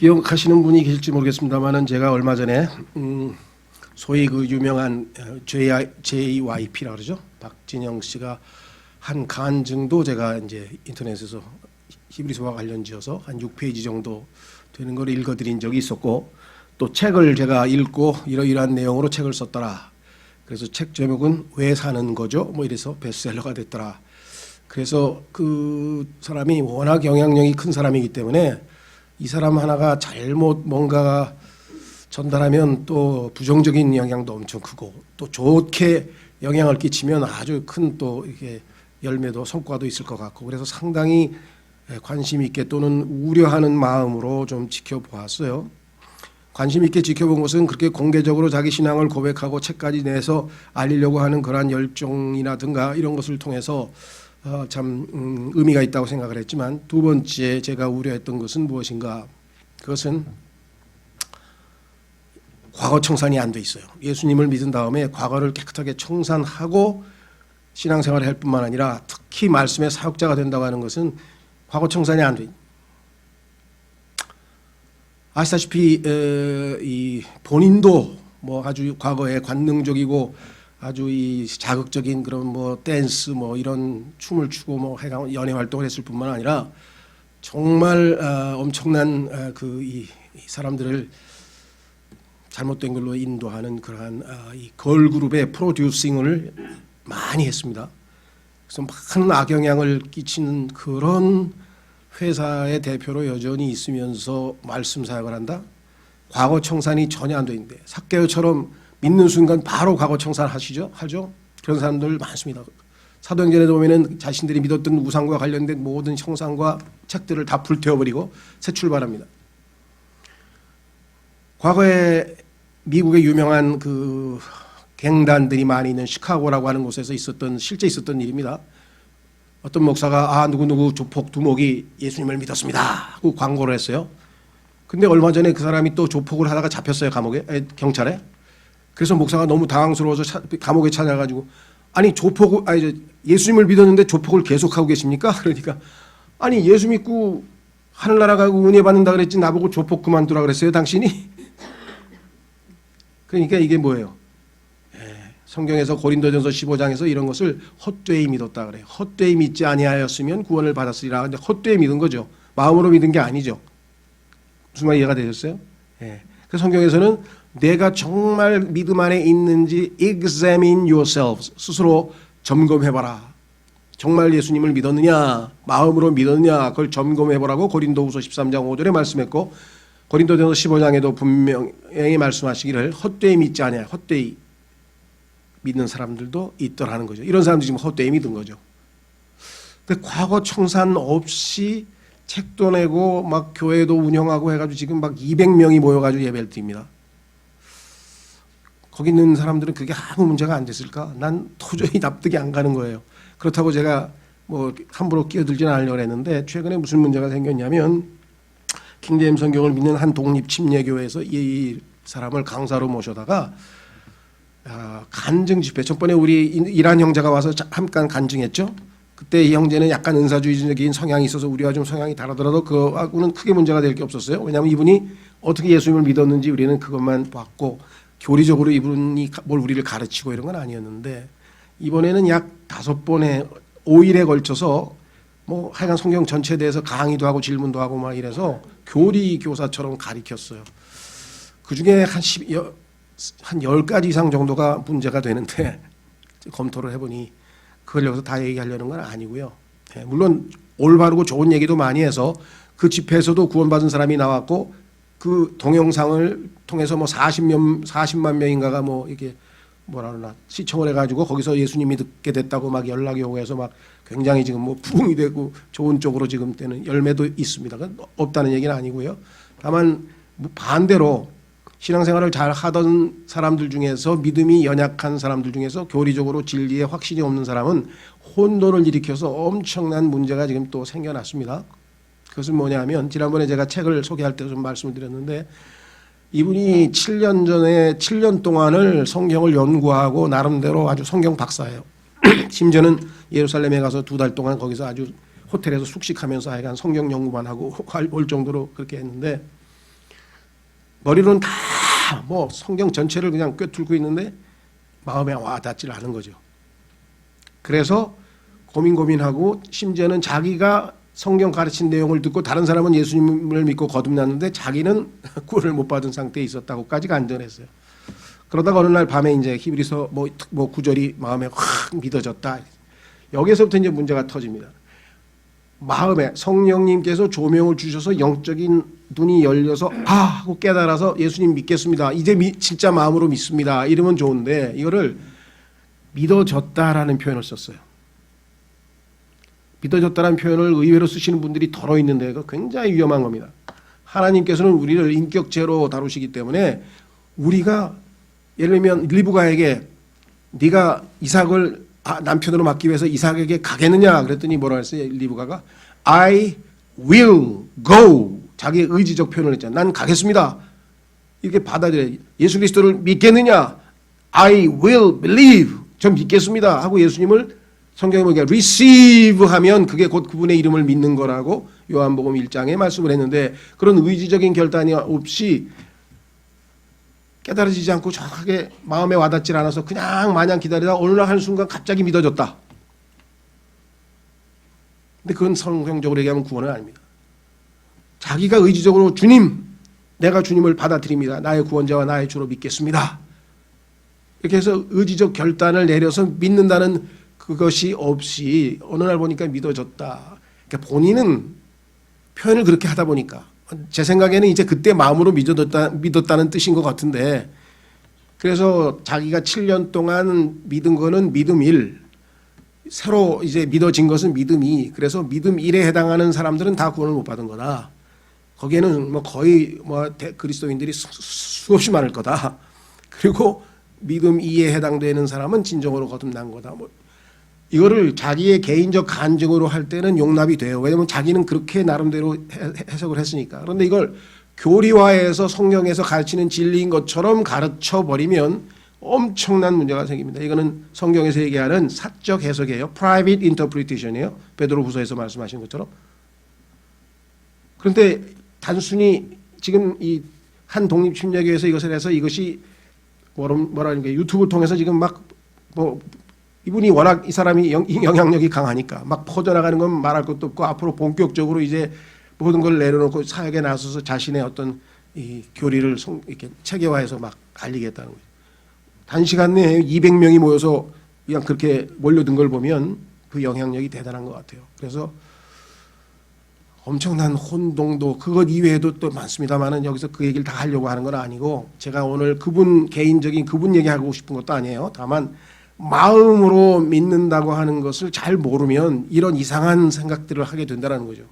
기억하시는 분이 계실지 모르겠습니다만은 제가 얼마 전에 소위 그 유명한 JYP라 그러죠. 박진영 씨가 한 간증도 제가 이제 인터넷에서 히브리서와 관련지어서 한 6페이지 정도 되는 걸 읽어드린 적이 있었고, 또 책을 제가 읽고 이러이러한 내용으로 책을 썼더라. 그래서 책 제목은 왜 사는 거죠? 뭐 이래서 베스트셀러가 됐더라. 그래서 그 사람이 워낙 영향력이 큰 사람이기 때문에 이 사람 하나가 잘못 뭔가 전달하면 또 부정적인 영향도 엄청 크고, 또 좋게 영향을 끼치면 아주 큰 또 이게 열매도 성과도 있을 것 같고, 그래서 상당히 관심 있게 또는 우려하는 마음으로 좀 지켜보았어요. 관심 있게 지켜본 것은 그렇게 공개적으로 자기 신앙을 고백하고 책까지 내서 알리려고 하는 그러한 열정이라든가 이런 것을 통해서 참 의미가 있다고 생각을 했지만, 두 번째 제가 우려했던 것은 무엇인가? 그것은 과거 청산이 안 돼 있어요. 예수님을 믿은 다음에 과거를 깨끗하게 청산하고 신앙생활을 할 뿐만 아니라 특히 말씀의 사역자가 된다고 하는 것은 과거 청산이 안 돼. 아시다시피 이 본인도 뭐 아주 과거에 관능적이고 아주 이 자극적인 그런 뭐 댄스 뭐 이런 춤을 추고 뭐 연예 활동을 했을 뿐만 아니라 정말 엄청난 그 이 사람들을 잘못된 걸로 인도하는 그러한 이 걸그룹의 프로듀싱을 많이 했습니다. 그래서 많은 악영향을 끼치는 그런 회사의 대표로 여전히 있으면서 말씀 사역을 한다? 과거 청산이 전혀 안 돼 있는데, 삭개오처럼 믿는 순간 바로 과거 청산하시죠? 하죠? 그런 사람들 많습니다. 사도행전에 보면은 자신들이 믿었던 우상과 관련된 모든 형상과 책들을 다 불태워버리고 새 출발합니다. 과거에 미국의 유명한 그 갱단들이 많이 있는 시카고라고 하는 곳에서 실제 있었던 일입니다. 어떤 목사가 누구누구 조폭 두목이 예수님을 믿었습니다 하고 광고를 했어요. 근데 얼마 전에 그 사람이 또 조폭을 하다가 잡혔어요. 경찰에. 그래서 목사가 너무 당황스러워서 감옥에 찾아가지고 예수님을 믿었는데 조폭을 계속하고 계십니까? 그러니까 아니 예수 믿고 하늘나라 가고 은혜 받는다 그랬지 나보고 조폭 그만두라 그랬어요 당신이? 그러니까 이게 뭐예요? 성경에서 고린도전서 15장에서 이런 것을 헛되이 믿었다 그래요. 헛되이 믿지 아니하였으면 구원을 받았으리라. 근데 헛되이 믿은 거죠. 마음으로 믿은 게 아니죠. 무슨 말 이해가 되셨어요? 그 성경에서는 내가 정말 믿음 안에 있는지 examine yourselves, 스스로 점검해봐라. 정말 예수님을 믿었느냐, 마음으로 믿었느냐, 그걸 점검해보라고 고린도후서 13장 5절에 말씀했고, 고린도전서 15장에도 분명히 말씀하시기를 헛되이 믿지 아니하여 헛되이 믿는 사람들도 있더라는 거죠. 이런 사람들이 지금 헛되이 믿은 거죠. 근데 과거 청산 없이 책도 내고 막 교회도 운영하고 해가지고 지금 막 200명이 모여가지고 예배를 드립니다. 거기 있는 사람들은 그게 아무 문제가 안 됐을까? 난 도저히 납득이 안 가는 거예요. 그렇다고 제가 뭐 함부로 끼어들지는 않으려고 했는데, 최근에 무슨 문제가 생겼냐면, 킹제임스 성경을 믿는 한 독립 침례교회에서 이 사람을 강사로 모셔다가 간증 집회, 전번에 우리 이란 형제가 와서 잠깐 간증했죠. 그때 이 형제는 약간 은사주의적인 성향이 있어서 우리와 좀 성향이 다르더라도 그하고는 크게 문제가 될 게 없었어요. 왜냐하면 이분이 어떻게 예수님을 믿었는지 우리는 그것만 봤고, 교리적으로 이분이 뭘 우리를 가르치고 이런 건 아니었는데, 이번에는 약 5번의 5일에 걸쳐서 뭐 하여간 성경 전체에 대해서 강의도 하고 질문도 하고 막 이래서 교리 교사처럼 가르쳤어요. 그중에 한 10가지 이상 정도가 문제가 되는데, 검토를 해보니 그걸 여기서 다 얘기하려는 건 아니고요. 물론 올바르고 좋은 얘기도 많이 해서 그 집회에서도 구원받은 사람이 나왔고, 그 동영상을 통해서 뭐 40만 명인가가 뭐 이게 뭐라 그러나 시청을 해가지고 거기서 예수님이 듣게 됐다고 막 연락이 오고 해서 막 굉장히 지금 뭐 부흥이 되고 좋은 쪽으로 지금 되는 열매도 있습니다. 없다는 얘기는 아니고요. 다만 반대로 신앙생활을 잘 하던 사람들 중에서, 믿음이 연약한 사람들 중에서 교리적으로 진리에 확신이 없는 사람은 혼돈을 일으켜서 엄청난 문제가 지금 또 생겨났습니다. 그것은 뭐냐면, 지난번에 제가 책을 소개할 때 좀 말씀을 드렸는데, 이분이 7년 동안을 성경을 연구하고 나름대로 아주 성경 박사예요. 심지어는 예루살렘에 가서 2달 동안 거기서 아주 호텔에서 숙식하면서 하여간 성경 연구만 하고 올 정도로 그렇게 했는데, 머리로는 다 뭐 성경 전체를 그냥 꿰뚫고 있는데 마음에 와닿질 않은 거죠. 그래서 고민하고 심지어는 자기가 성경 가르친 내용을 듣고 다른 사람은 예수님을 믿고 거듭났는데 자기는 구원을 못 받은 상태에 있었다고까지 간증했어요. 그러다가 어느 날 밤에 이제 히브리서 뭐 구절이 마음에 확 믿어졌다. 여기서부터 이제 문제가 터집니다. 마음에 성령님께서 조명을 주셔서 영적인 눈이 열려서 하고 깨달아서 예수님 믿겠습니다. 이제 진짜 마음으로 믿습니다. 이러면 좋은데 이거를 믿어졌다라는 표현을 썼어요. 믿어졌다라는 표현을 의외로 쓰시는 분들이 덜어 있는데 그거 굉장히 위험한 겁니다. 하나님께서는 우리를 인격체로 다루시기 때문에 우리가 예를 들면 리브가에게 네가 이삭을 남편으로 맡기 위해서 이삭에게 가겠느냐 그랬더니 뭐라 했어요? 리브가가 I will go. 자기의 의지적 표현을 했잖아요. 난 가겠습니다. 이렇게 받아들여요. 예수 그리스도를 믿겠느냐? I will believe. 전 믿겠습니다. 하고 예수님을 성경에 보니까 receive 하면 그게 곧 그분의 이름을 믿는 거라고 요한복음 1장에 말씀을 했는데 그런 의지적인 결단이 없이 깨달아지지 않고 정확하게 마음에 와닿질 않아서 그냥 마냥 기다리다가 어느 날 한순간 갑자기 믿어졌다. 근데 그건 성경적으로 얘기하면 구원은 아닙니다. 자기가 의지적으로 주님, 내가 주님을 받아들입니다. 나의 구원자와 나의 주로 믿겠습니다. 이렇게 해서 의지적 결단을 내려서 믿는다는 그것이 없이 어느 날 보니까 믿어졌다. 그러니까 본인은 표현을 그렇게 하다 보니까 제 생각에는 이제 그때 마음으로 믿었다는 뜻인 것 같은데 그래서 자기가 7년 동안 믿은 거는 믿음 1, 새로 이제 믿어진 것은 믿음 2. 그래서 믿음 1에 해당하는 사람들은 다 구원을 못 받은 거다. 거기에는 뭐 거의 그리스도인들이 수없이 많을 거다. 그리고 믿음 2에 해당되는 사람은 진정으로 거듭난 거다. 이거를 자기의 개인적 간증으로 할 때는 용납이 돼요. 왜냐하면 자기는 그렇게 나름대로 해석을 했으니까. 그런데 이걸 교리화해서 성경에서 가르치는 진리인 것처럼 가르쳐 버리면 엄청난 문제가 생깁니다. 이거는 성경에서 얘기하는 사적 해석이에요. private interpretation이에요. 베드로후서에서 말씀하신 것처럼. 그런데 단순히 지금 이 한 독립침략교에서 이것을 해서 이것이 뭐라는 게 유튜브 통해서 지금 막 이분이 워낙 이 사람이 영향력이 강하니까 막 퍼져나가는 건 말할 것도 없고 앞으로 본격적으로 이제 모든 걸 내려놓고 사역에 나서서 자신의 어떤 이 교리를 이렇게 체계화해서 막 알리겠다는 거예요. 단시간 내에 200명이 모여서 그냥 그렇게 몰려든 걸 보면 그 영향력이 대단한 것 같아요. 그래서 엄청난 혼동도 그것 이외에도 또 많습니다만은 여기서 그 얘기를 다 하려고 하는 건 아니고 제가 오늘 그분 개인적인 그분 얘기하고 싶은 것도 아니에요. 다만 마음으로 믿는다고 하는 것을 잘 모르면 이런 이상한 생각들을 하게 된다는 거죠.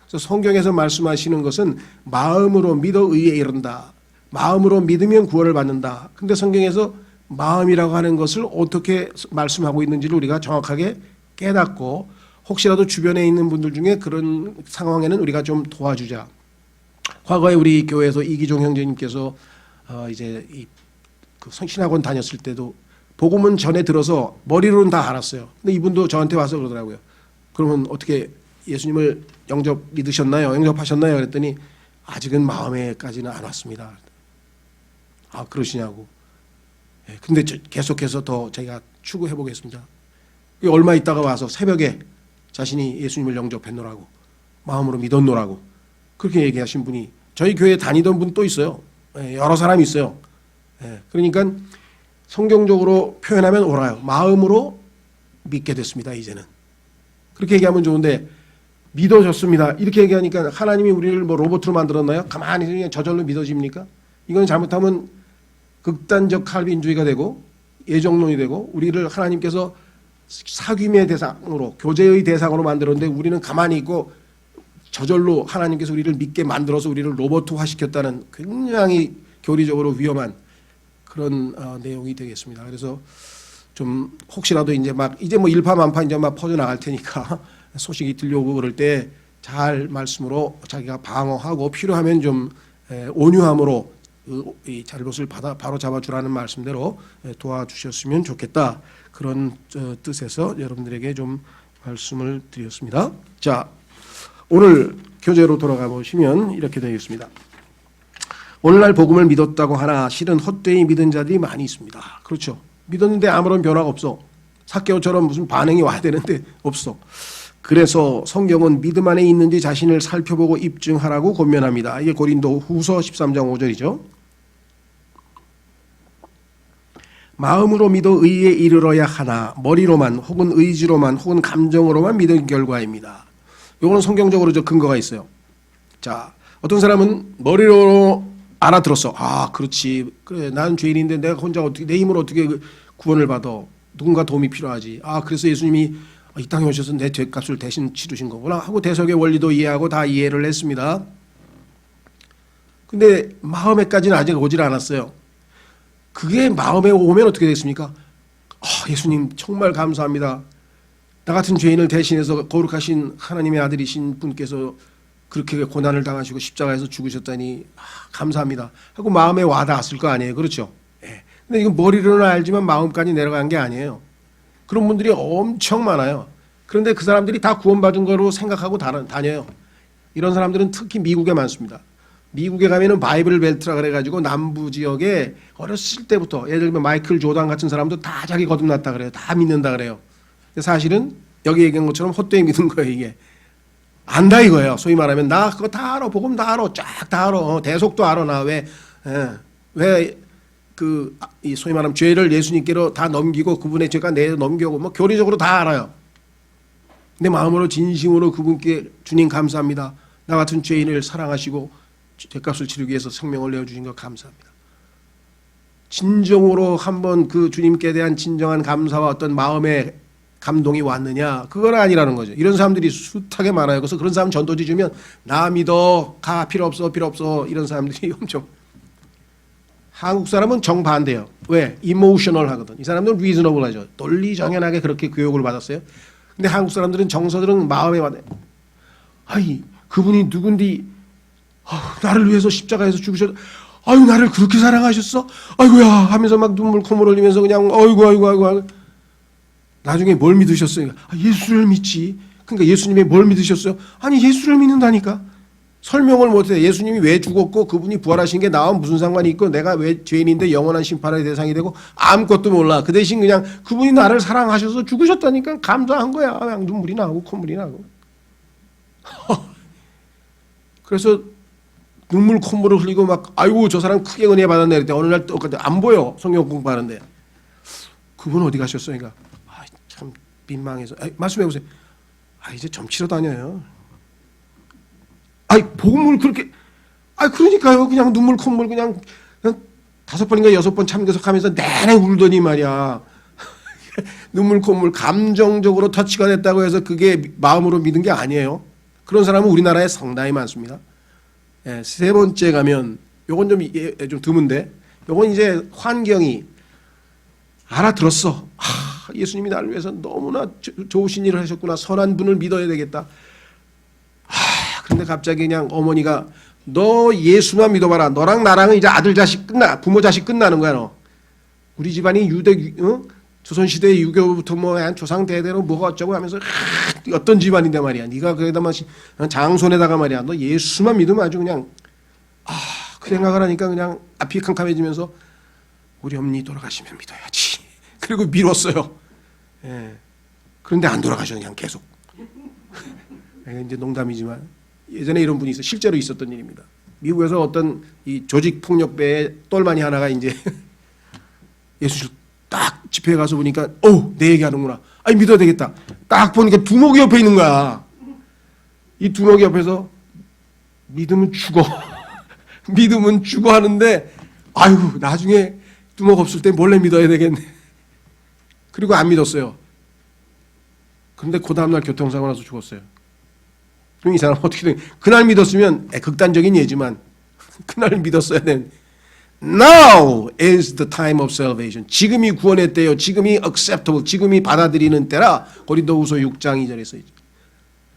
그래서 성경에서 말씀하시는 것은 마음으로 믿어 의에 이른다. 마음으로 믿으면 구원을 받는다. 근데 성경에서 마음이라고 하는 것을 어떻게 말씀하고 있는지를 우리가 정확하게 깨닫고 혹시라도 주변에 있는 분들 중에 그런 상황에는 우리가 좀 도와주자. 과거에 우리 교회에서 이기종 형제님께서 이제 그 신학원 다녔을 때도 복음은 전에 들어서 머리로는 다 알았어요. 근데 이분도 저한테 와서 그러더라고요. 그러면 어떻게 예수님을 믿으셨나요? 영접하셨나요? 그랬더니 아직은 마음에까지는 안 왔습니다. 아 그러시냐고. 근데 계속해서 더 제가 추구해 보겠습니다. 얼마 있다가 와서 새벽에 자신이 예수님을 영접했노라고 마음으로 믿었노라고 그렇게 얘기하신 분이 저희 교회에 다니던 분 또 있어요. 여러 사람이 있어요. 그러니까 성경적으로 표현하면 옳아요. 마음으로 믿게 됐습니다. 이제는 그렇게 얘기하면 좋은데 믿어졌습니다. 이렇게 얘기하니까 하나님이 우리를 뭐 로봇으로 만들었나요? 가만히 그냥 저절로 믿어집니까? 이건 잘못하면 극단적 칼빈주의가 되고 예정론이 되고 우리를 하나님께서 사귐의 대상으로 교제의 대상으로 만들었는데 우리는 가만히 있고 저절로 하나님께서 우리를 믿게 만들어서 우리를 로봇화 시켰다는 굉장히 교리적으로 위험한 그런 내용이 되겠습니다. 그래서 좀 혹시라도 이제 뭐 일파만파 이제 막 퍼져 나갈 테니까 소식이 들려오고 그럴 때 잘 말씀으로 자기가 방어하고 필요하면 좀 온유함으로 이 잘못을 바로 잡아주라는 말씀대로 도와주셨으면 좋겠다. 그런 뜻에서 여러분들에게 좀 말씀을 드렸습니다. 자, 오늘 교재로 돌아가 보시면 이렇게 되어 있습니다. 오늘날 복음을 믿었다고 하나 실은 헛되이 믿은 자들이 많이 있습니다. 그렇죠. 믿었는데 아무런 변화가 없어. 삭개오처럼 무슨 반응이 와야 되는데 없어. 그래서 성경은 믿음 안에 있는지 자신을 살펴보고 입증하라고 권면합니다. 이게 고린도 후서 13장 5절이죠. 마음으로 믿어 의에 이르러야 하나 머리로만 혹은 의지로만 혹은 감정으로만 믿은 결과입니다. 이거는 성경적으로 저 근거가 있어요. 자, 어떤 사람은 머리로 알아들었어. 아, 그렇지. 그래, 나는 죄인인데 내가 혼자 어떻게 내 힘으로 어떻게 구원을 받아? 누군가 도움이 필요하지. 아, 그래서 예수님이 이 땅에 오셔서 내 죄값을 대신 치르신 거구나 하고 대속의 원리도 이해하고 다 이해를 했습니다. 근데 마음에까지는 아직 오질 않았어요. 그게 마음에 오면 어떻게 되겠습니까? 예수님 정말 감사합니다. 나 같은 죄인을 대신해서 거룩하신 하나님의 아들이신 분께서 그렇게 고난을 당하시고 십자가에서 죽으셨다니 감사합니다 하고 마음에 와닿았을 거 아니에요. 그렇죠? 예. 근데 이건 머리로는 알지만 마음까지 내려간 게 아니에요. 그런 분들이 엄청 많아요. 그런데 그 사람들이 다 구원받은 거로 생각하고 다녀요. 이런 사람들은 특히 미국에 많습니다. 미국에 가면은 바이블 벨트라 그래가지고 남부 지역에 어렸을 때부터 예를 들면 마이클 조단 같은 사람도 다 자기 거듭났다 그래요. 다 믿는다 그래요. 사실은 여기 얘기한 것처럼 헛되이 믿은 거예요. 이게 안다 이거예요. 소위 말하면 나 그거 다 알아. 복음 다 알아. 쫙 다 알아. 대속도 알아. 나 왜 그 이 소위 말하면 죄를 예수님께로 다 넘기고 그분의 죄가 내 넘겨고 뭐 교리적으로 다 알아요. 내 마음으로 진심으로 그분께 주님 감사합니다. 나 같은 죄인을 사랑하시고 죄값을 치르기 위해서 생명을 내어주신 것 감사합니다. 진정으로 한번 그 주님께 대한 진정한 감사와 어떤 마음의 감동이 왔느냐? 그건 아니라는 거죠. 이런 사람들이 숱하게 많아요. 그래서 그런 사람 전도지 주면 나 믿어, 가 필요 없어, 필요 없어 이런 사람들이 엄청. 한국 사람은 정반대예요. 왜? 이모셔널 하거든. 이 사람들은 리즈너블 하죠. 논리정연하게 그렇게 교육을 받았어요. 근데 한국 사람들은 정서들은 마음에 와닿아요. 아이 그분이 누군디 나를 위해서 십자가에서 죽으셨. 아유 나를 그렇게 사랑하셨어? 아이고야 하면서 막 눈물 콧물 흘리면서 그냥 아이고. 나중에 뭘 믿으셨어요? 예수를 믿지. 그러니까 예수님이 뭘 믿으셨어요? 아니 예수를 믿는다니까. 설명을 못해. 예수님이 왜 죽었고 그분이 부활하신 게 나와 무슨 상관이 있고 내가 왜 죄인인데 영원한 심판의 대상이 되고 아무것도 몰라. 그 대신 그냥 그분이 나를 사랑하셔서 죽으셨다니까 감사한 거야. 그냥 눈물이 나고 콧물이 나고. 그래서 눈물 콧물을 흘리고 막 아이고 저 사람 크게 은혜 받았네 그랬더니 어느 날 똑같아 안 보여. 성경 공부하는데 그분 어디 가셨어요? 그러니까 참 민망해서 말씀해 보세요. 이제 점치러 다녀요. 복음을 그렇게 그러니까요. 그냥 눈물 콧물 그냥 5번인가 6번 참교석하면서 내내 울더니 말이야. 눈물 콧물 감정적으로 터치가 됐다고 해서 그게 마음으로 믿은 게 아니에요. 그런 사람은 우리나라에 상당히 많습니다. 세 번째 가면 요건 좀 드문데 요건 이제 환경이 알아들었어. 예수님이 나를 위해서 너무나 좋으신 일을 하셨구나. 선한 분을 믿어야 되겠다. 그런데 갑자기 그냥 어머니가 너 예수만 믿어봐라. 너랑 나랑은 이제 아들 자식 부모 자식 끝나는 거야. 너. 우리 집안이 조선시대 유교부터 뭐 조상 대대로 뭐가 어쩌고 하면서 어떤 집안인데 말이야. 네가 그래다만 장손에다가 말이야. 너 예수만 믿으면 아주 그냥 그 생각을 하니까 그냥 앞이 캄캄해지면서 우리 어머니 돌아가시면 믿어야지. 그리고 미뤘어요. 그런데 안 돌아가셔 그냥 계속. 이제 농담이지만 예전에 이런 분이 있어. 실제로 있었던 일입니다. 미국에서 어떤 이 조직 폭력배의 똘마니 하나가 이제 예수를 딱 집회에 가서 보니까 내 얘기하는구나. 믿어야 되겠다. 딱 보니까 두목이 옆에 있는 거야. 이 두목이 옆에서 믿으면 죽어. 믿으면 죽어 하는데 나중에 두목 없을 때 몰래 믿어야 되겠네. 그리고 안 믿었어요. 그런데 그 다음날 교통사고 나서 죽었어요. 그럼 이 사람 어떻게 된? 그날 믿었으면 극단적인 예지만 그날 믿었어야 되는. Now is the time of salvation. 지금이 구원의 때요. 지금이 acceptable. 지금이 받아들이는 때라. 고린도후서 6장 2절에 써 있죠.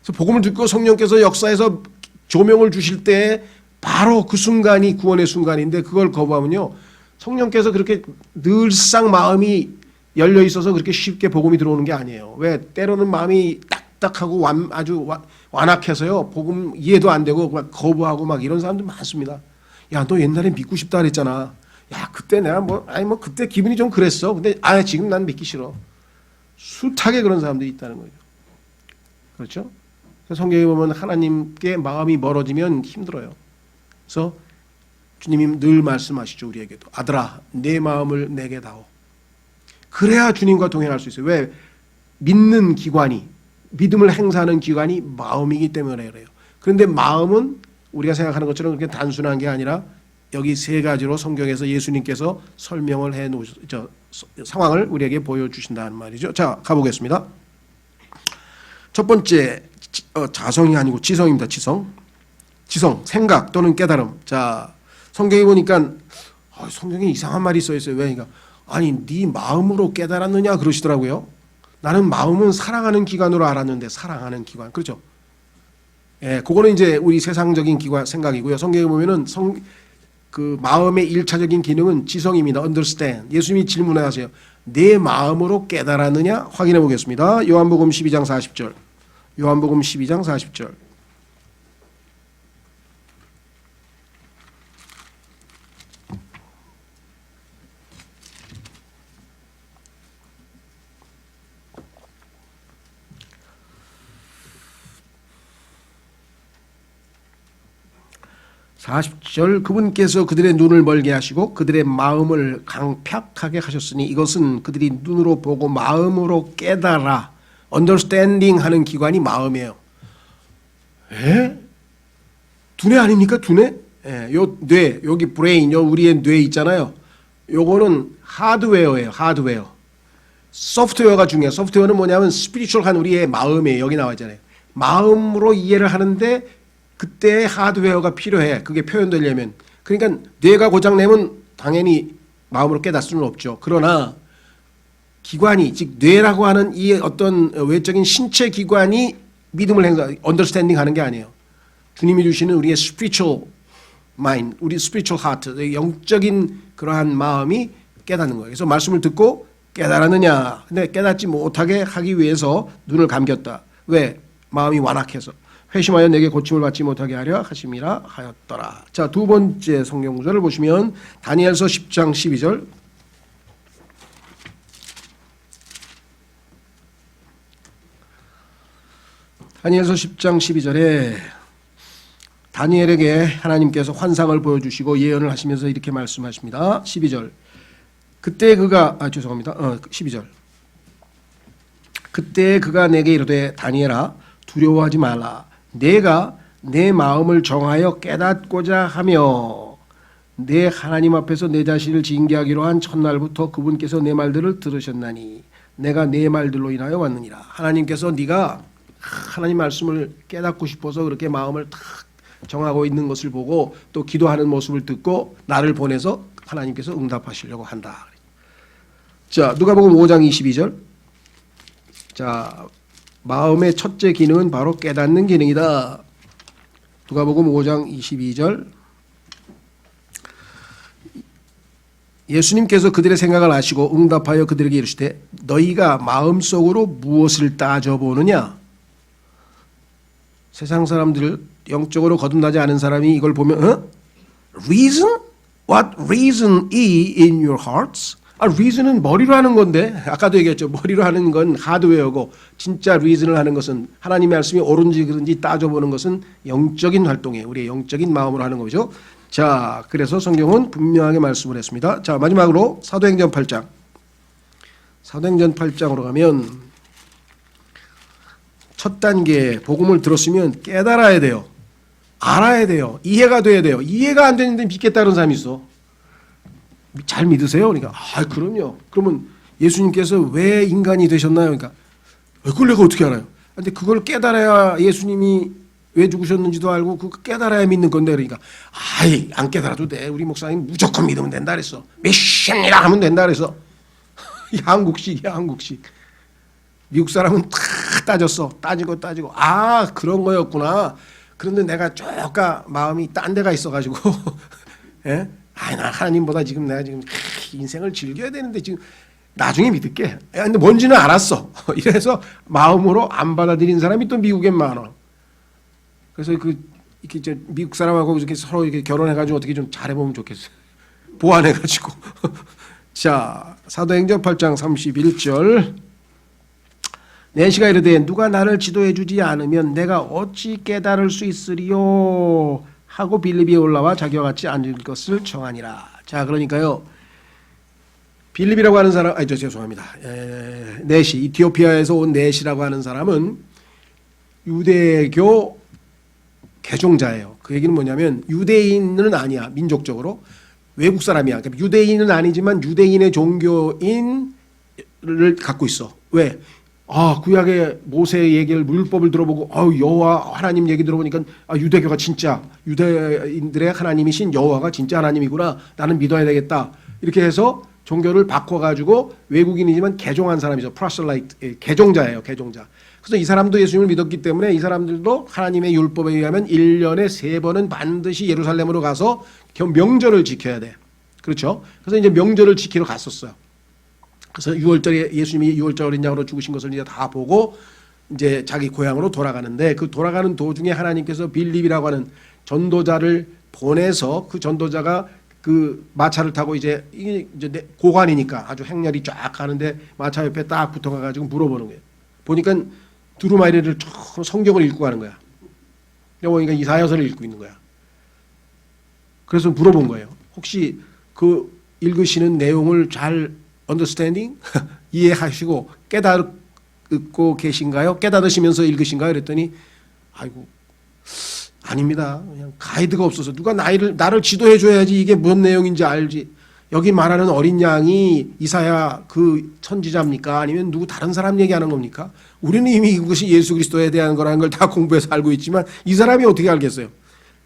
그래서 복음을 듣고 성령께서 역사에서 조명을 주실 때 바로 그 순간이 구원의 순간인데 그걸 거부하면요. 성령께서 그렇게 늘상 마음이 열려 있어서 그렇게 쉽게 복음이 들어오는 게 아니에요. 왜? 때로는 마음이 딱딱하고 아주 완악해서요. 복음 이해도 안 되고 막 거부하고 막 이런 사람들 많습니다. 야, 너 옛날에 믿고 싶다 그랬잖아. 야, 그때 내가 뭐 그때 기분이 좀 그랬어. 근데 지금 난 믿기 싫어. 숱하게 그런 사람들이 있다는 거죠. 그렇죠? 성경에 보면 하나님께 마음이 멀어지면 힘들어요. 그래서 주님이 늘 말씀하시죠, 우리에게도. 아들아, 내 마음을 내게 다오. 그래야 주님과 동행할 수 있어요. 왜? 믿는 기관이, 믿음을 행사하는 기관이 마음이기 때문에 그래요. 그런데 마음은 우리가 생각하는 것처럼 그렇게 단순한 게 아니라 여기 세 가지로 성경에서 예수님께서 설명을 해 놓으신 상황을 우리에게 보여주신다는 말이죠. 자, 가보겠습니다. 첫 번째, 자성이 아니고 지성입니다. 지성, 생각 또는 깨달음. 자, 성경에 보니까 성경에 이상한 말이 써 있어요. 왜? 그러니까 아니, 네 마음으로 깨달았느냐 그러시더라고요. 나는 마음은 사랑하는 기관으로 알았는데, 사랑하는 기관, 그렇죠? 예, 그거는 이제 우리 세상적인 기관 생각이고요. 성경에 보면은 그 마음의 1차적인 기능은 지성입니다. understand. 예수님이 질문하세요. 내 마음으로 깨달았느냐? 확인해 보겠습니다. 요한복음 12장 40절. 요한복음 12장 40절. 그분께서 그들의 눈을 멀게 하시고 그들의 마음을 강팍하게 하셨으니 이것은 그들이 눈으로 보고 마음으로 깨달아 understanding 하는 기관이 마음이에요. 두뇌 아닙니까? 두뇌? 요 뇌, 여기 브레인, 요 우리의 뇌 있잖아요. 요거는 하드웨어예요. 하드웨어. 소프트웨어가 중요해요. 소프트웨어는 뭐냐면 스피리추얼한 우리의 마음이에요. 여기 나와 있잖아요. 마음으로 이해를 하는데 그때 하드웨어가 필요해. 그게 표현되려면. 그러니까 뇌가 고장내면 당연히 마음으로 깨닫을 수는 없죠. 그러나 기관이, 즉 뇌라고 하는 이 어떤 외적인 신체 기관이 믿음을 행사, 언더스탠딩 하는 게 아니에요. 주님이 주시는 우리의 spiritual mind, 우리 spiritual heart, 영적인 그러한 마음이 깨닫는 거예요. 그래서 말씀을 듣고 깨달았느냐. 근데 깨닫지 못하게 하기 위해서 눈을 감겼다. 왜? 마음이 완악해서. 회심하여 내게 고침을 받지 못하게 하려 하심이라 하였더라. 자, 두 번째 성경 구절을 보시면 다니엘서 10장 12절. 다니엘서 10장 12절에 다니엘에게 하나님께서 환상을 보여주시고 예언을 하시면서 이렇게 말씀하십니다. 12절. 그때 그가 12절. 그때 그가 내게 이르되 다니엘아 두려워하지 말라. 내가 내 마음을 정하여 깨닫고자 하며 내 하나님 앞에서 내 자신을 징계하기로 한 첫날부터 그분께서 내 말들을 들으셨나니 내가 내 말들로 인하여 왔느니라. 하나님께서 네가 하나님 말씀을 깨닫고 싶어서 그렇게 마음을 탁 정하고 있는 것을 보고 또 기도하는 모습을 듣고 나를 보내서 하나님께서 응답하시려고 한다. 자, 누가복음 5장 22절. 자, 마음의 첫째 기능은 바로 깨닫는 기능이다. 누가복음 5장 22절. 예수님께서 그들의 생각을 아시고 응답하여 그들에게 이르시되 너희가 마음속으로 무엇을 따져보느냐. 세상 사람들 영적으로 거듭나지 않은 사람이 이걸 보면 Reason? What reason is in your hearts? reason은 머리로 하는 건데 아까도 얘기했죠. 머리로 하는 건 하드웨어고 진짜 reason을 하는 것은 하나님의 말씀이 옳은지 그른지 따져보는 것은 영적인 활동이에요. 우리의 영적인 마음으로 하는 거죠. 자, 그래서 성경은 분명하게 말씀을 했습니다. 자, 마지막으로 사도행전 8장. 사도행전 8장으로 가면 첫 단계 복음을 들었으면 깨달아야 돼요. 알아야 돼요. 이해가 돼야 돼요. 이해가 안 되는데 믿겠다는 사람이 있어. 잘 믿으세요? 그러니까 그럼요. 그러면 예수님께서 왜 인간이 되셨나요? 그러니까 그걸 내가 어떻게 알아요? 근데 그걸 깨달아야 예수님이 왜 죽으셨는지도 알고 그 깨달아야 믿는 건데 그러니까 안 깨달아도 돼. 우리 목사님 무조건 믿으면 된다 그랬어. 메시아니라 하면 된다 그래서 한국식이야, 한국식. 미국 사람은 다 따졌어. 따지고 그런 거였구나. 그런데 내가 쪼까 마음이 딴 데가 있어가지고 예? 나 하나님보다 지금 내가 지금 인생을 즐겨야 되는데 지금 나중에 믿을게. 근데 뭔지는 알았어. 이래서 마음으로 안 받아들인 사람이 또 미국엔 많아. 그래서 그 이렇게 이제 미국 사람하고 이렇게 서로 이렇게 결혼해가지고 어떻게 좀 잘해보면 좋겠어요. 보완해가지고. 자, 사도행전 8장 31절. 내시가 이르되 누가 나를 지도해주지 않으면 내가 어찌 깨달을 수 있으리요 하고 빌립이 올라와 자기와 같이 앉을 것을 청하니라. 자, 그러니까요. 빌립이라고 하는 사람, 죄송합니다. 네시, 이티오피아에서 온 네시라고 하는 사람은 유대교 개종자예요. 그 얘기는 뭐냐면 유대인은 아니야, 민족적으로. 외국 사람이야. 그러니까 유대인은 아니지만 유대인의 종교인을 갖고 있어. 왜? 구약의 모세 얘기를 율법을 들어보고 여호와 하나님 얘기 들어보니까 유대교가 진짜 유대인들의 하나님이신 여호와가 진짜 하나님이구나. 나는 믿어야 되겠다. 이렇게 해서 종교를 바꿔가지고 외국인이지만 개종한 사람이죠. 프로셀라이트, 개종자예요. 개종자. 그래서 이 사람도 예수님을 믿었기 때문에 이 사람들도 하나님의 율법에 의하면 1년에 3번은 반드시 예루살렘으로 가서 명절을 지켜야 돼. 그렇죠? 그래서 이제 명절을 지키러 갔었어요. 그래서 6월절에 예수님이 6월절 어린 양으로 죽으신 것을 이제 다 보고 이제 자기 고향으로 돌아가는데 그 돌아가는 도중에 하나님께서 빌립이라고 하는 전도자를 보내서 그 전도자가 그 마차를 타고 이제 고관이니까 아주 행렬이 쫙 가는데 마차 옆에 딱 붙어가가지고 물어보는 거예요. 보니까 두루마리를 성경을 읽고 가는 거야. 그러니까 이사야서를 읽고 있는 거야. 그래서 물어본 거예요. 혹시 그 읽으시는 내용을 잘 understanding 이해하시고 깨닫고 계신가요? 깨닫으시면서 읽으신가요? 그랬더니 아이고 아닙니다. 그냥 가이드가 없어서 누가 나를 지도해 줘야지 이게 무슨 내용인지 알지. 여기 말하는 어린 양이 이사야 그 선지자입니까? 아니면 누구 다른 사람 얘기하는 겁니까? 우리는 이미 이것이 예수 그리스도에 대한 거라는 걸 다 공부해서 알고 있지만 이 사람이 어떻게 알겠어요?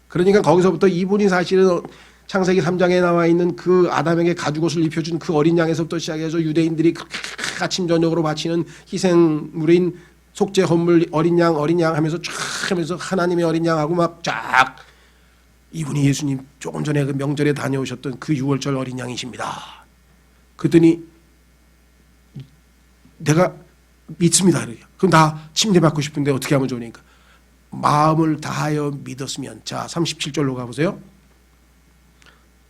그러니까 거기서부터 이분이 사실은 창세기 3장에 나와 있는 그 아담에게 가죽옷을 입혀준 그 어린 양에서부터 시작해서 유대인들이 아침 저녁으로 바치는 희생물인 속죄 헌물 어린 양 하면서 쫙 하면서 하나님의 어린 양하고 막 쫙 이분이 예수님 조금 전에 그 명절에 다녀오셨던 그 6월절 어린 양이십니다. 그랬더니 내가 믿습니다. 그럼 나 침례받고 싶은데 어떻게 하면 좋으니까 마음을 다하여 믿었으면. 자, 37절로 가보세요.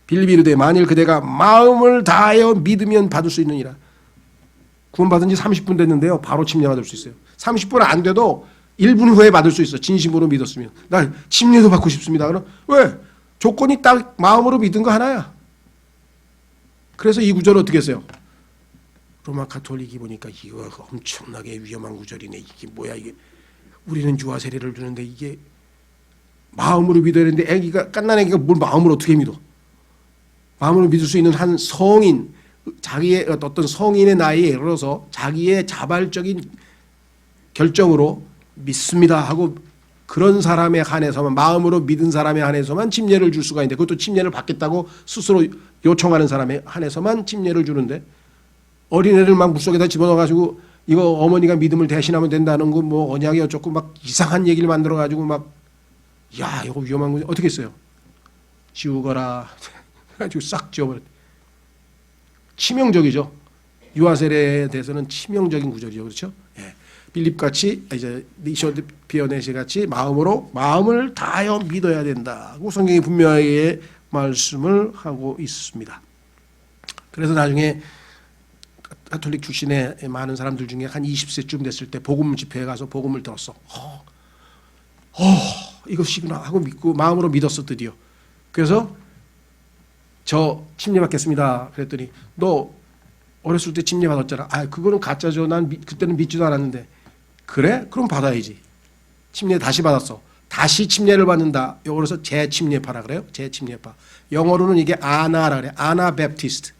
빌립이 이르되 만일 그대가 마음을 다하여 믿으면 받을 수 있느니라. 구원받은 지 30분 됐는데요. 바로 침례받을 수 있어요. 30분 안 돼도 1분 후에 받을 수 있어. 진심으로 믿었으면. 나 침례도 받고 싶습니다. 그럼 왜? 조건이 딱 마음으로 믿은 거 하나야. 그래서 이 구절을 어떻게 했어요? 로마 가톨릭이 보니까 이거 엄청나게 위험한 구절이네. 이게 뭐야 이게. 우리는 유아 세례를 주는데 이게 마음으로 믿어야 되는데 애기가 갓난 애기가 뭘 마음으로 어떻게 믿어? 마음으로 믿을 수 있는 한 성인, 자기의 어떤 성인의 나이에 이르러서 자기의 자발적인 결정으로 믿습니다 하고 그런 사람에 한해서만 마음으로 믿은 사람에 한해서만 침례를 줄 수가 있는데 그것도 침례를 받겠다고 스스로 요청하는 사람에 한해서만 침례를 주는데 어린애를 막 물속에다 집어넣어가지고 이거 어머니가 믿음을 대신하면 된다는 거 뭐 언약이 어쩌고 막 이상한 얘기를 만들어가지고 막 야 이거 위험한 거지 어떻게 했어요? 지우거라 가지고 싹 지워버렸. 치명적이죠. 유아세례에 대해서는 치명적인 구절이죠, 그렇죠? 예. 빌립 같이 이제 니쇼디피어네시 같이 마음을 다하여 믿어야 된다고 성경이 분명하게 말씀을 하고 있습니다. 그래서 나중에 가톨릭 출신의 많은 사람들 중에 한 20세쯤 됐을 때 복음 집회에 가서 복음을 들었어. 이것이구나 하고 믿고 마음으로 믿었어 드디어. 그래서 저 침례 받겠습니다. 그랬더니 너 어렸을 때 침례 받았잖아. 그거는 가짜죠. 난 그때는 믿지도 않았는데. 그래? 그럼 받아야지. 침례 다시 받았어. 다시 침례를 받는다. 영어로서 재침례파라 그래요. 재침례파. 영어로는 이게 아나라 그래. 아나베프티스트.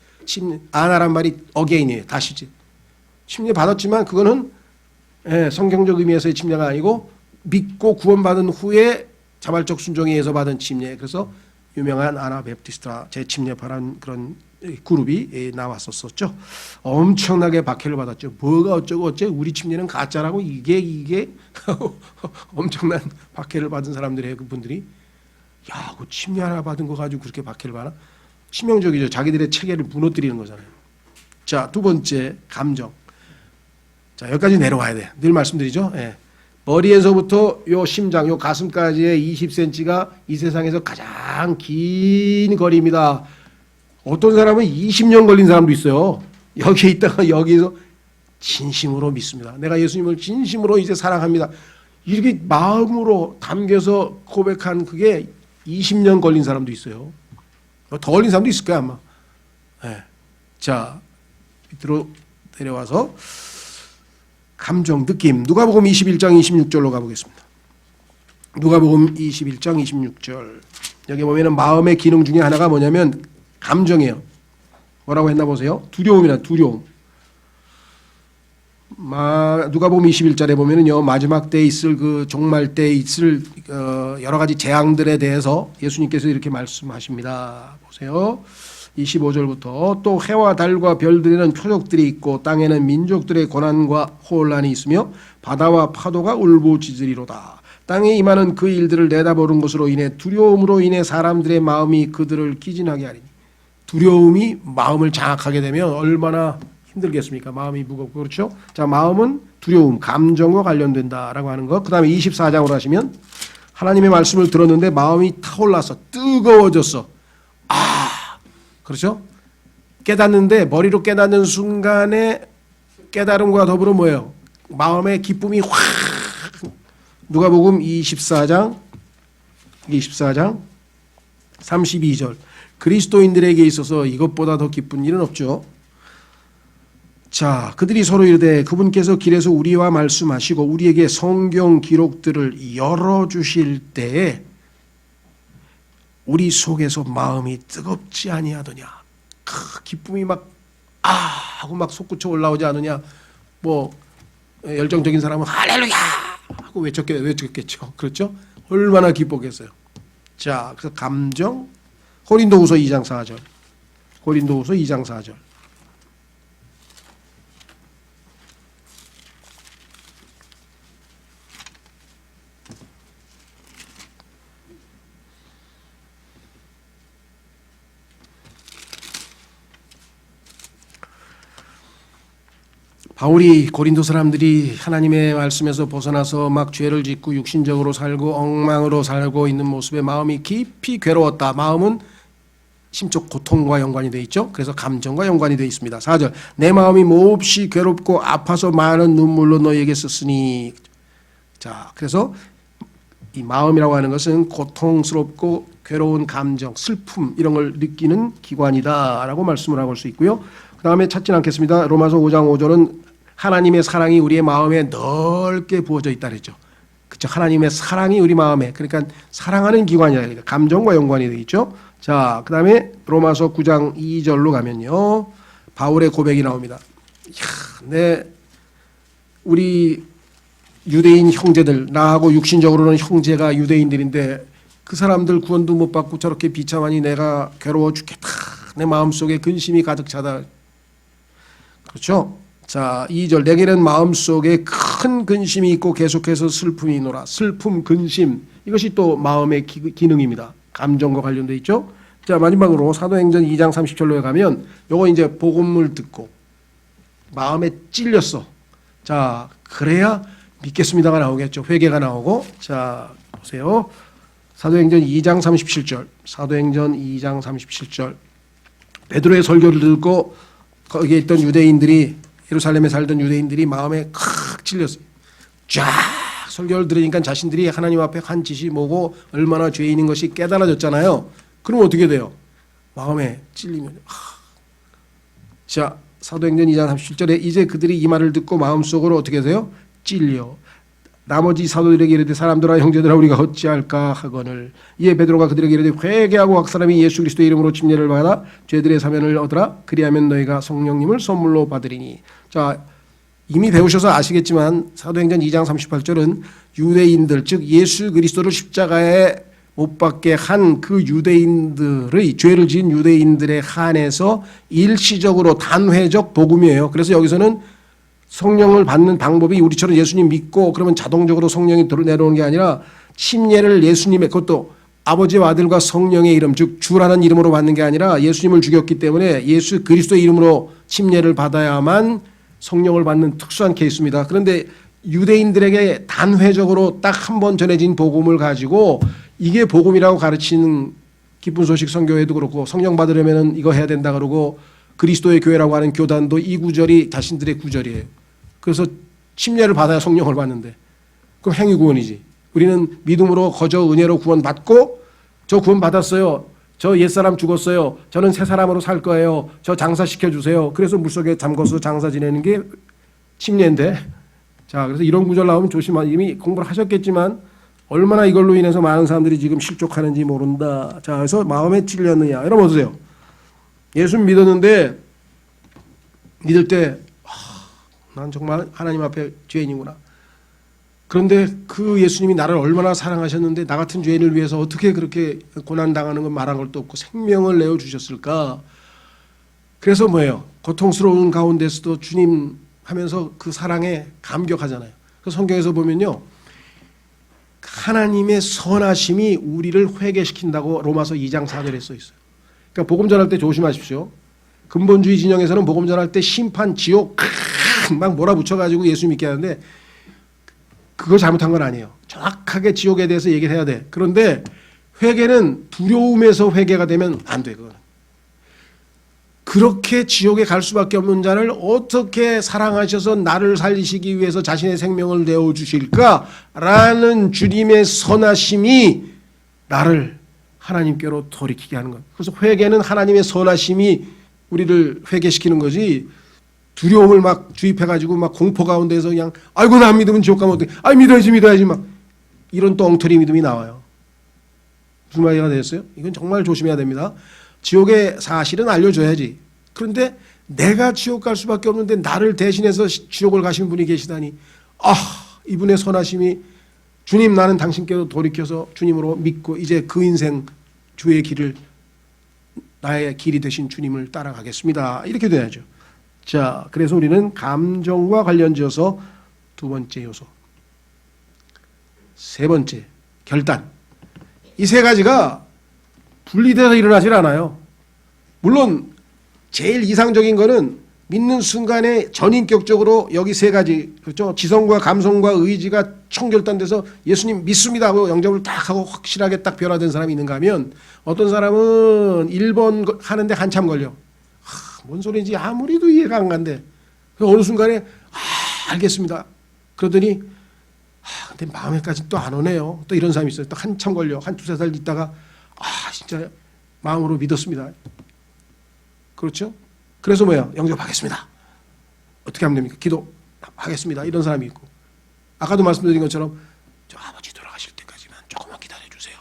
아나란 말이 어게인이에요. 다시지. 침례 받았지만 그거는 성경적 의미에서의 침례가 아니고 믿고 구원받은 후에 자발적 순종에 의해서 받은 침례. 그래서 유명한 아나베프티스트라 재침례파라는 그런 그룹이 나왔었죠. 엄청나게 박해를 받았죠. 뭐가 어쩌고 우리 침례는 가짜라고 이게 엄청난 박해를 받은 사람들이에요. 그분들이 그 침례 하나 받은 거 가지고 그렇게 박해를 받아? 치명적이죠. 자기들의 체계를 무너뜨리는 거잖아요. 자, 두 번째 감정. 자, 여기까지 내려와야 돼. 늘 말씀드리죠. 머리에서부터 요 심장, 요 가슴까지의 20cm가 이 세상에서 가장 긴 거리입니다. 어떤 사람은 20년 걸린 사람도 있어요. 여기에 있다가 여기서 진심으로 믿습니다. 내가 예수님을 진심으로 이제 사랑합니다. 이렇게 마음으로 담겨서 고백한 그게 20년 걸린 사람도 있어요. 더 걸린 사람도 있을 거야 아마. 네. 자, 밑으로 내려와서 감정, 느낌. 누가복음 21장 26절로 가보겠습니다. 누가복음 21장 26절. 여기 보면은 마음의 기능 중에 하나가 뭐냐면 감정이에요. 뭐라고 했나 보세요. 두려움이나 두려움. 누가복음 21절에 보면은요, 마지막 때에 있을 그 종말 때에 있을 여러 가지 재앙들에 대해서 예수님께서 이렇게 말씀하십니다. 보세요. 25절부터 또 해와 달과 별들에는 표적들이 있고 땅에는 민족들의 고난과 혼란이 있으며 바다와 파도가 울부짖으리로다. 땅에 임하는 그 일들을 내다보는 것으로 인해 두려움으로 인해 사람들의 마음이 그들을 기진하게 하리니. 두려움이 마음을 장악하게 되면 얼마나 힘들겠습니까? 마음이 무겁고. 그렇죠? 자, 마음은 두려움, 감정과 관련된다라고 하는 것. 그 다음에 24장으로 하시면 하나님의 말씀을 들었는데 마음이 타올라서 뜨거워졌어. 그렇죠? 깨닫는데 머리로 깨닫는 순간에 깨달음과 더불어 뭐예요? 마음의 기쁨이 확. 누가복음 24장 32절. 그리스도인들에게 있어서 이것보다 더 기쁜 일은 없죠. 자, 그들이 서로 이르되 그분께서 길에서 우리와 말씀하시고 우리에게 성경 기록들을 열어주실 때에 우리 속에서 마음이 뜨겁지 아니하더냐. 기쁨이 막 하고 막 솟구쳐 올라오지 않느냐. 뭐 열정적인 사람은 할렐루야 하고 외쳤겠죠. 그렇죠? 얼마나 기뻤겠어요. 자, 그래서 감정. 고린도후서 2장 4절. 고린도후서 2장 4절. 바울이 고린도 사람들이 하나님의 말씀에서 벗어나서 막 죄를 짓고 육신적으로 살고 엉망으로 살고 있는 모습에 마음이 깊이 괴로웠다. 마음은 심적 고통과 연관이 되어 있죠. 그래서 감정과 연관이 되어 있습니다. 4절. 내 마음이 몹시 괴롭고 아파서 많은 눈물로 너희에게 썼으니. 자, 그래서 이 마음이라고 하는 것은 고통스럽고 괴로운 감정, 슬픔 이런 걸 느끼는 기관이다라고 말씀을 하고 올 수 있고요. 그 다음에 찾지는 않겠습니다. 로마서 5장 5절은 하나님의 사랑이 우리의 마음에 넓게 부어져 있다 그랬죠. 그렇죠. 하나님의 사랑이 우리 마음에, 그러니까 사랑하는 기관이라, 그러니까 감정과 연관이 되어 있죠. 자, 그 다음에 로마서 9장 2절로 가면요, 바울의 고백이 나옵니다. 우리 유대인 형제들, 나하고 육신적으로는 형제가 유대인들인데 그 사람들 구원도 못 받고 저렇게 비참하니 내가 괴로워 죽겠다. 내 마음속에 근심이 가득 차다. 그렇죠? 자, 2절. 내게는 마음속에 큰 근심이 있고 계속해서 슬픔이 있노라. 슬픔, 근심, 이것이 또 마음의 기능입니다. 감정과 관련되어 있죠. 자, 마지막으로 사도행전 2장 30절로에 가면 요거 이제 복음을 듣고 마음에 찔렸어. 자, 그래야 믿겠습니다가 나오겠죠. 회개가 나오고. 자, 보세요. 사도행전 2장 37절. 사도행전 2장 37절. 베드로의 설교를 듣고 거기에 있던 유대인들이, 예루살렘에 살던 유대인들이 마음에 칵 찔렸어요. 쫙 설교를 들으니까 자신들이 하나님 앞에 한 짓이 뭐고 얼마나 죄인인 것이 깨달아졌잖아요. 그럼 어떻게 돼요? 마음에 찔리면. 자, 사도행전 2장 37절에 이제 그들이 이 말을 듣고 마음속으로 어떻게 돼요? 찔려. 나머지 사도들에게 이르되 사람들아 형제들아 우리가 어찌할까 하거늘. 이에 베드로가 그들에게 이르되 회개하고 각 사람이 예수 그리스도의 이름으로 침례를 받아 죄들의 사면을 얻으라. 그리하면 너희가 성령님을 선물로 받으리니. 자, 이미 배우셔서 아시겠지만 사도행전 2장 38절은 유대인들, 즉 예수 그리스도를 십자가에 못 박게 한 그 유대인들의, 죄를 지은 유대인들에 한해서 일시적으로 단회적 복음이에요. 그래서 여기서는 성령을 받는 방법이 우리처럼 예수님 믿고 그러면 자동적으로 성령이 내려오는 게 아니라 침례를 예수님의, 그것도 아버지와 아들과 성령의 이름, 즉 주라는 이름으로 받는 게 아니라 예수님을 죽였기 때문에 예수 그리스도의 이름으로 침례를 받아야만 성령을 받는 특수한 케이스입니다. 그런데 유대인들에게 단회적으로 딱 한 번 전해진 복음을 가지고 이게 복음이라고 가르치는 기쁜 소식 선교회도 그렇고 성령 받으려면 이거 해야 된다 그러고 그리스도의 교회라고 하는 교단도 이 구절이 자신들의 구절이에요. 그래서 침례를 받아야 성령을 받는데 그럼 행위 구원이지. 우리는 믿음으로 거저 은혜로 구원 받고 저 구원 받았어요. 저 옛사람 죽었어요. 저는 새 사람으로 살 거예요. 저 장사시켜 주세요. 그래서 물속에 잠궈서 장사 지내는 게 침례인데 자 그래서 이런 구절 나오면 조심하. 이미 공부를 하셨겠지만 얼마나 이걸로 인해서 많은 사람들이 지금 실족하는지 모른다. 자 그래서 마음에 찔렸느냐. 여러분 어떠세요? 예수 믿었는데 믿을 때 난 정말 하나님 앞에 죄인이구나. 그런데 그 예수님이 나를 얼마나 사랑하셨는데 나 같은 죄인을 위해서 어떻게 그렇게 고난당하는 건 말한 것도 없고 생명을 내어주셨을까. 그래서 뭐예요? 고통스러운 가운데서도 주님 하면서 그 사랑에 감격하잖아요. 그 성경에서 보면요. 하나님의 선하심이 우리를 회개시킨다고 로마서 2장 4절에 써 있어요. 그러니까 복음 전할 때 조심하십시오. 근본주의 진영에서는 복음 전할 때 심판, 지옥 막 몰아붙여가지고 예수 믿게 하는데 그거 잘못한 건 아니에요. 정확하게 지옥에 대해서 얘기를 해야 돼. 그런데 회개는 두려움에서 회개가 되면 안 돼. 그거는. 그렇게 지옥에 갈 수밖에 없는 자를 어떻게 사랑하셔서 나를 살리시기 위해서 자신의 생명을 내어주실까라는 주님의 선하심이 나를 하나님께로 돌이키게 하는 것. 그래서 회개는 하나님의 선하심이 우리를 회개시키는 거지 두려움을 막 주입해가지고 막 공포 가운데서 그냥 아이고 나 안 믿으면 지옥 가면 어떡해. 아이 믿어야지 막 이런 또 엉터리 믿음이 나와요. 무슨 말이가 되겠어요? 이건 정말 조심해야 됩니다. 지옥의 사실은 알려줘야지. 그런데 내가 지옥 갈 수밖에 없는데 나를 대신해서 지옥을 가신 분이 계시다니 이분의 선하심이 주님 나는 당신께로 돌이켜서 주님으로 믿고 이제 그 인생 주의 길을 나의 길이 되신 주님을 따라가겠습니다. 이렇게 돼야죠. 자, 그래서 우리는 감정과 관련지어서 두 번째 요소. 세 번째, 결단. 이 세 가지가 분리돼서 일어나질 않아요. 물론 제일 이상적인 거는 믿는 순간에 전인격적으로 여기 세 가지, 그렇죠? 지성과 감성과 의지가 총결단돼서 예수님 믿습니다 하고 영접을 딱 하고 확실하게 딱 변화된 사람이 있는가 하면 어떤 사람은 1번 하는데 한참 걸려. 뭔 소리인지 아무리도 이해가 안 간대. 어느 순간에 알겠습니다. 그러더니 근데 마음에까지 또 안 오네요. 또 이런 사람이 있어요. 또 한참 걸려. 한 두세 달 있다가 진짜 마음으로 믿었습니다. 그렇죠? 그래서 뭐야? 영접하겠습니다. 어떻게 하면 됩니까? 기도하겠습니다. 이런 사람이 있고 아까도 말씀드린 것처럼 저 아버지 돌아가실 때까지만 조금만 기다려주세요.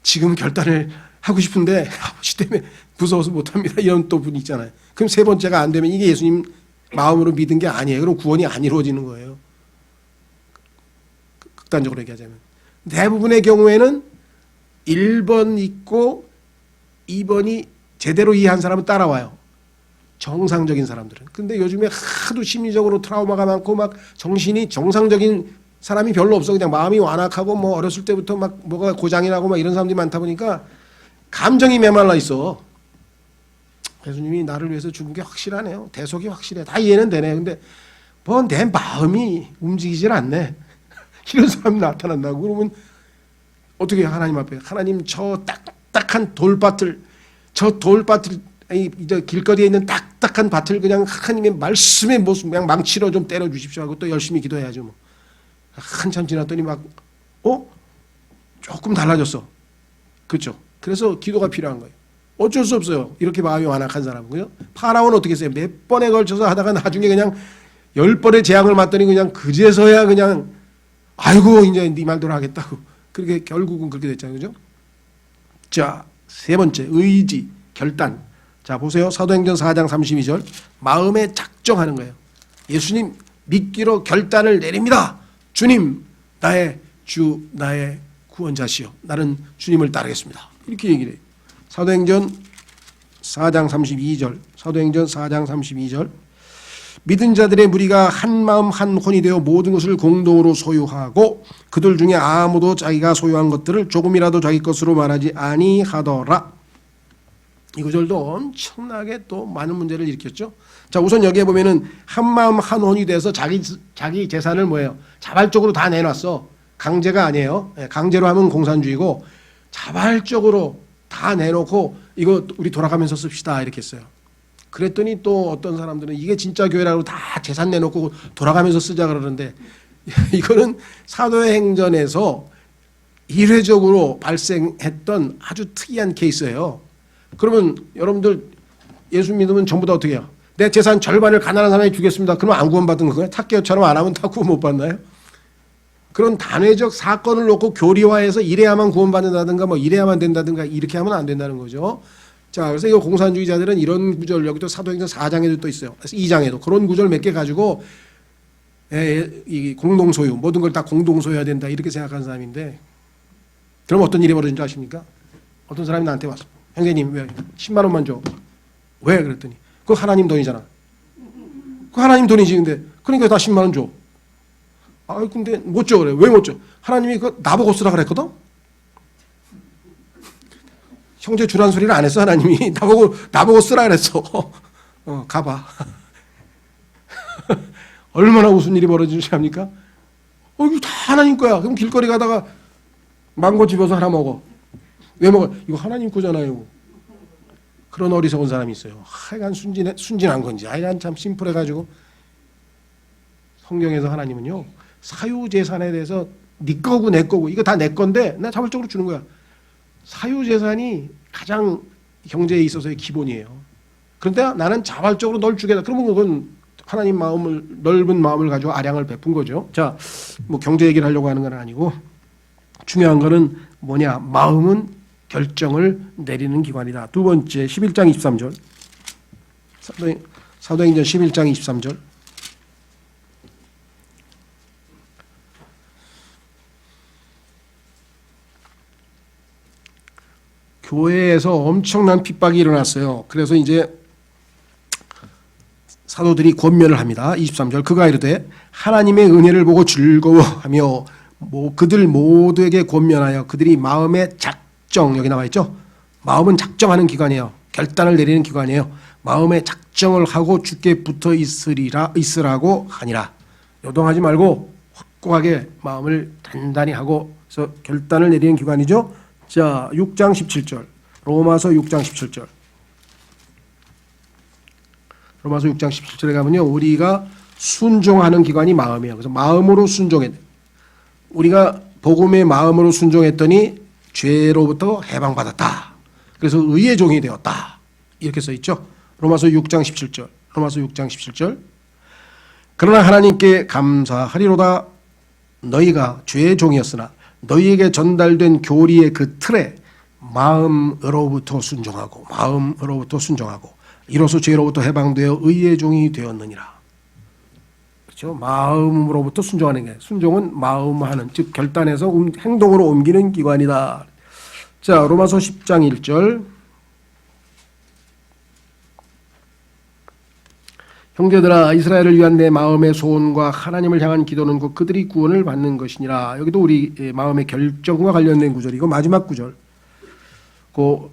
지금 결단을 하고 싶은데 아버지 때문에 무서워서 못합니다. 이런 또 분이 있잖아요. 그럼 세 번째가 안 되면 이게 예수님 마음으로 믿은 게 아니에요. 그럼 구원이 안 이루어지는 거예요. 극단적으로 얘기하자면. 대부분의 경우에는 1번 있고 2번이 제대로 이해한 사람은 따라와요. 정상적인 사람들은. 근데 요즘에 하도 심리적으로 트라우마가 많고 막 정신이 정상적인 사람이 별로 없어. 그냥 마음이 완악하고 뭐 어렸을 때부터 막 뭐가 고장이 나고 막 이런 사람들이 많다 보니까 감정이 메말라 있어. 예수님이 나를 위해서 죽은 게 확실하네요. 대속이 확실해. 다 이해는 되네. 근데 뭐 내 마음이 움직이질 않네. 이런 사람이 나타난다고 그러면 어떻게 해요? 하나님 앞에. 하나님 저 딱딱한 돌밭을 저 길거리에 있는 딱딱한 밭을 그냥 하나님의 말씀의 모습 그냥 망치로 좀 때려 주십시오 하고 또 열심히 기도해야죠. 뭐. 한참 지났더니 막 조금 달라졌어. 그렇죠? 그래서 기도가 필요한 거예요. 어쩔 수 없어요. 이렇게 마음이 완악한 사람은. 그죠? 파라오는 어떻게 했어요? 몇 번에 걸쳐서 하다가 나중에 그냥 10번의 재앙을 맞더니 그냥 그제서야 그냥 아이고 이제 네 말대로 하겠다고. 그렇게 결국은 그렇게 됐잖아요. 그죠? 자, 세 번째 의지, 결단. 자, 보세요. 사도행전 4장 32절. 마음에 작정하는 거예요. 예수님 믿기로 결단을 내립니다. 주님 나의 주 나의 구원자시여. 나는 주님을 따르겠습니다. 이렇게 얘기를 해요. 사도행전 4장 32절. 사도행전 4장 32절. 믿은 자들의 무리가 한 마음 한 혼이 되어 모든 것을 공동으로 소유하고 그들 중에 아무도 자기가 소유한 것들을 조금이라도 자기 것으로 말하지 아니하더라. 이 구절도 엄청나게 또 많은 문제를 일으켰죠. 자, 우선 여기에 보면은 한마음 한혼이 돼서 자기 재산을 뭐예요? 자발적으로 다 내놨어. 강제가 아니에요. 강제로 하면 공산주의고 자발적으로 다 내놓고 이거 우리 돌아가면서 씁시다 이렇게 했어요. 그랬더니 또 어떤 사람들은 이게 진짜 교회라고 다 재산 내놓고 돌아가면서 쓰자 그러는데 이거는 사도의 행전에서 일회적으로 발생했던 아주 특이한 케이스예요. 그러면 여러분들 예수 믿으면 전부 다 어떻게 해요? 내 재산 절반을 가난한 사람에게 주겠습니다. 그러면 안 구원받은 거예요? 탁계처럼 안 하면 다 구원 못 받나요? 그런 단회적 사건을 놓고 교리화해서 이래야만 구원받는다든가 뭐 이래야만 된다든가 이렇게 하면 안 된다는 거죠. 자, 그래서 이 공산주의자들은 이런 구절 여기도 사도행전 4장에도 또 있어요. 2장에도 그런 구절 몇 개 가지고 이 공동소유 모든 걸 다 공동소유해야 된다 이렇게 생각하는 사람인데 그럼 어떤 일이 벌어진 줄 아십니까? 어떤 사람이 나한테 왔어. 형제님 왜 10만 원만 줘. 왜? 그랬더니 그거 하나님 돈이잖아. 그거 하나님 돈이지. 근데 그러니까 다 10만 원 줘. 아 근데 못 줘. 그래. 왜 못 줘? 하나님이 그거 나보고 쓰라 그랬거든. 형제 주란 소리를 안 했어. 하나님이 나보고 쓰라 그랬어. 가봐. 얼마나 무슨 일이 벌어지는지 압니까? 이거 다 하나님 거야. 그럼 길거리 가다가 망고 집어서 하나 먹어. 왜 먹어? 이거 하나님 거잖아요. 그런 어리석은 사람이 있어요. 하여간 순진한 건지 하여간 참 심플해가지고 성경에서 하나님은요 사유재산에 대해서 네 거고 내 거고 이거 다 내 건데 나 자발적으로 주는 거야. 사유재산이 가장 경제에 있어서의 기본이에요. 그런데 나는 자발적으로 널 주겠다. 그러면 그건 하나님 마음을 넓은 마음을 가지고 아량을 베푼 거죠. 자, 뭐 경제 얘기를 하려고 하는 건 아니고 중요한 거는 뭐냐? 마음은 결정을 내리는 기관이다. 두 번째 11장 23절 사도행전 11장 23절 교회에서 엄청난 핍박이 일어났어요. 그래서 이제 사도들이 권면을 합니다. 23절 그가 이르되 하나님의 은혜를 보고 즐거워하며 그들 모두에게 권면하여 그들이 마음의 작정 여기 나와 있죠. 마음은 작정하는 기관이에요. 결단을 내리는 기관이에요. 마음의 작정을 하고 주께 붙어 있으라고 하니라. 요동하지 말고 확고하게 마음을 단단히 하고 그래서 결단을 내리는 기관이죠. 자, 6장 17절 로마서 6장 17절 로마서 6장 17절에 가면요 우리가 순종하는 기관이 마음이에요. 그래서 마음으로 순종해 우리가 복음의 마음으로 순종했더니 죄로부터 해방받았다. 그래서 의의 종이 되었다. 이렇게 써 있죠. 로마서 6장 17절 로마서 6장 17절 그러나 하나님께 감사하리로다 너희가 죄의 종이었으나 너희에게 전달된 교리의 그 틀에 마음으로부터 순종하고 이로써 죄로부터 해방되어 의의 종이 되었느니라. 그렇죠? 마음으로부터 순종하는 게 순종은 마음하는 즉 결단해서 행동으로 옮기는 기관이다. 자, 로마서 10장 1절 형제들아 이스라엘을 위한 내 마음의 소원과 하나님을 향한 기도는 곧 그들이 구원을 받는 것이니라. 여기도 우리 마음의 결정과 관련된 구절이고 마지막 구절 그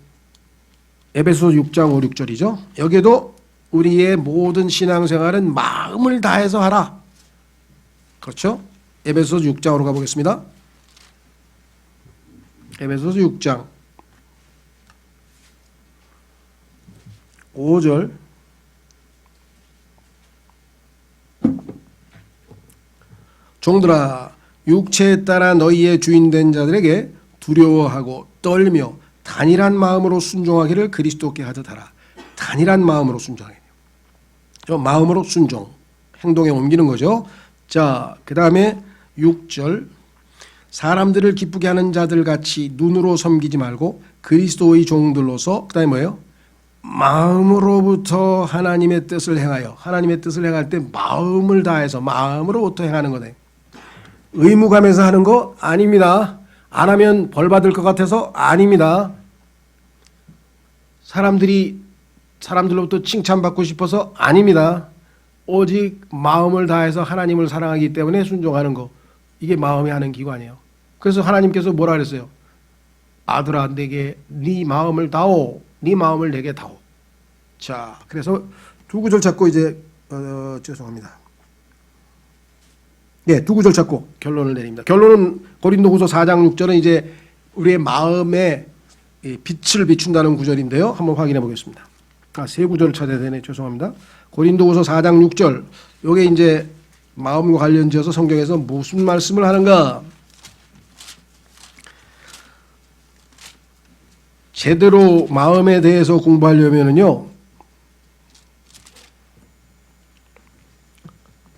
에베소서 6장 5, 6절이죠. 여기에도 우리의 모든 신앙생활은 마음을 다해서 하라. 그렇죠? 에베소서 6장으로 가보겠습니다. 에베소서 6장 5절 종들아 육체에 따라 너희의 주인된 자들에게 두려워하고 떨며 단일한 마음으로 순종하기를 그리스도께 하듯 하라. 단일한 마음으로 순종해야 돼요. 마음으로 순종 행동에 옮기는 거죠. 자, 그 다음에 6절 사람들을 기쁘게 하는 자들 같이 눈으로 섬기지 말고 그리스도의 종들로서 그 다음에 뭐예요? 마음으로부터 하나님의 뜻을 행하여 하나님의 뜻을 행할 때 마음을 다해서 마음으로부터 행하는 거네. 의무감에서 하는 거 아닙니다. 안 하면 벌 받을 것 같아서 아닙니다. 사람들로부터 칭찬받고 싶어서 아닙니다. 오직 마음을 다해서 하나님을 사랑하기 때문에 순종하는 거. 이게 마음이 하는 기관이에요. 그래서 하나님께서 뭐라 그랬어요? 아들아 내게 네 마음을 다오. 네 마음을 내게 다오. 자, 그래서 두 구절 찾고 이제 죄송합니다. 네, 두 구절 찾고 결론을 내립니다. 결론은 고린도후서 4장 6절은 이제 우리의 마음에 빛을 비춘다는 구절인데요. 한번 확인해 보겠습니다. 세 구절을 찾아야 되네. 죄송합니다. 고린도후서 4장 6절. 요게 이제 마음과 관련지어서 성경에서 무슨 말씀을 하는가? 제대로 마음에 대해서 공부하려면은요.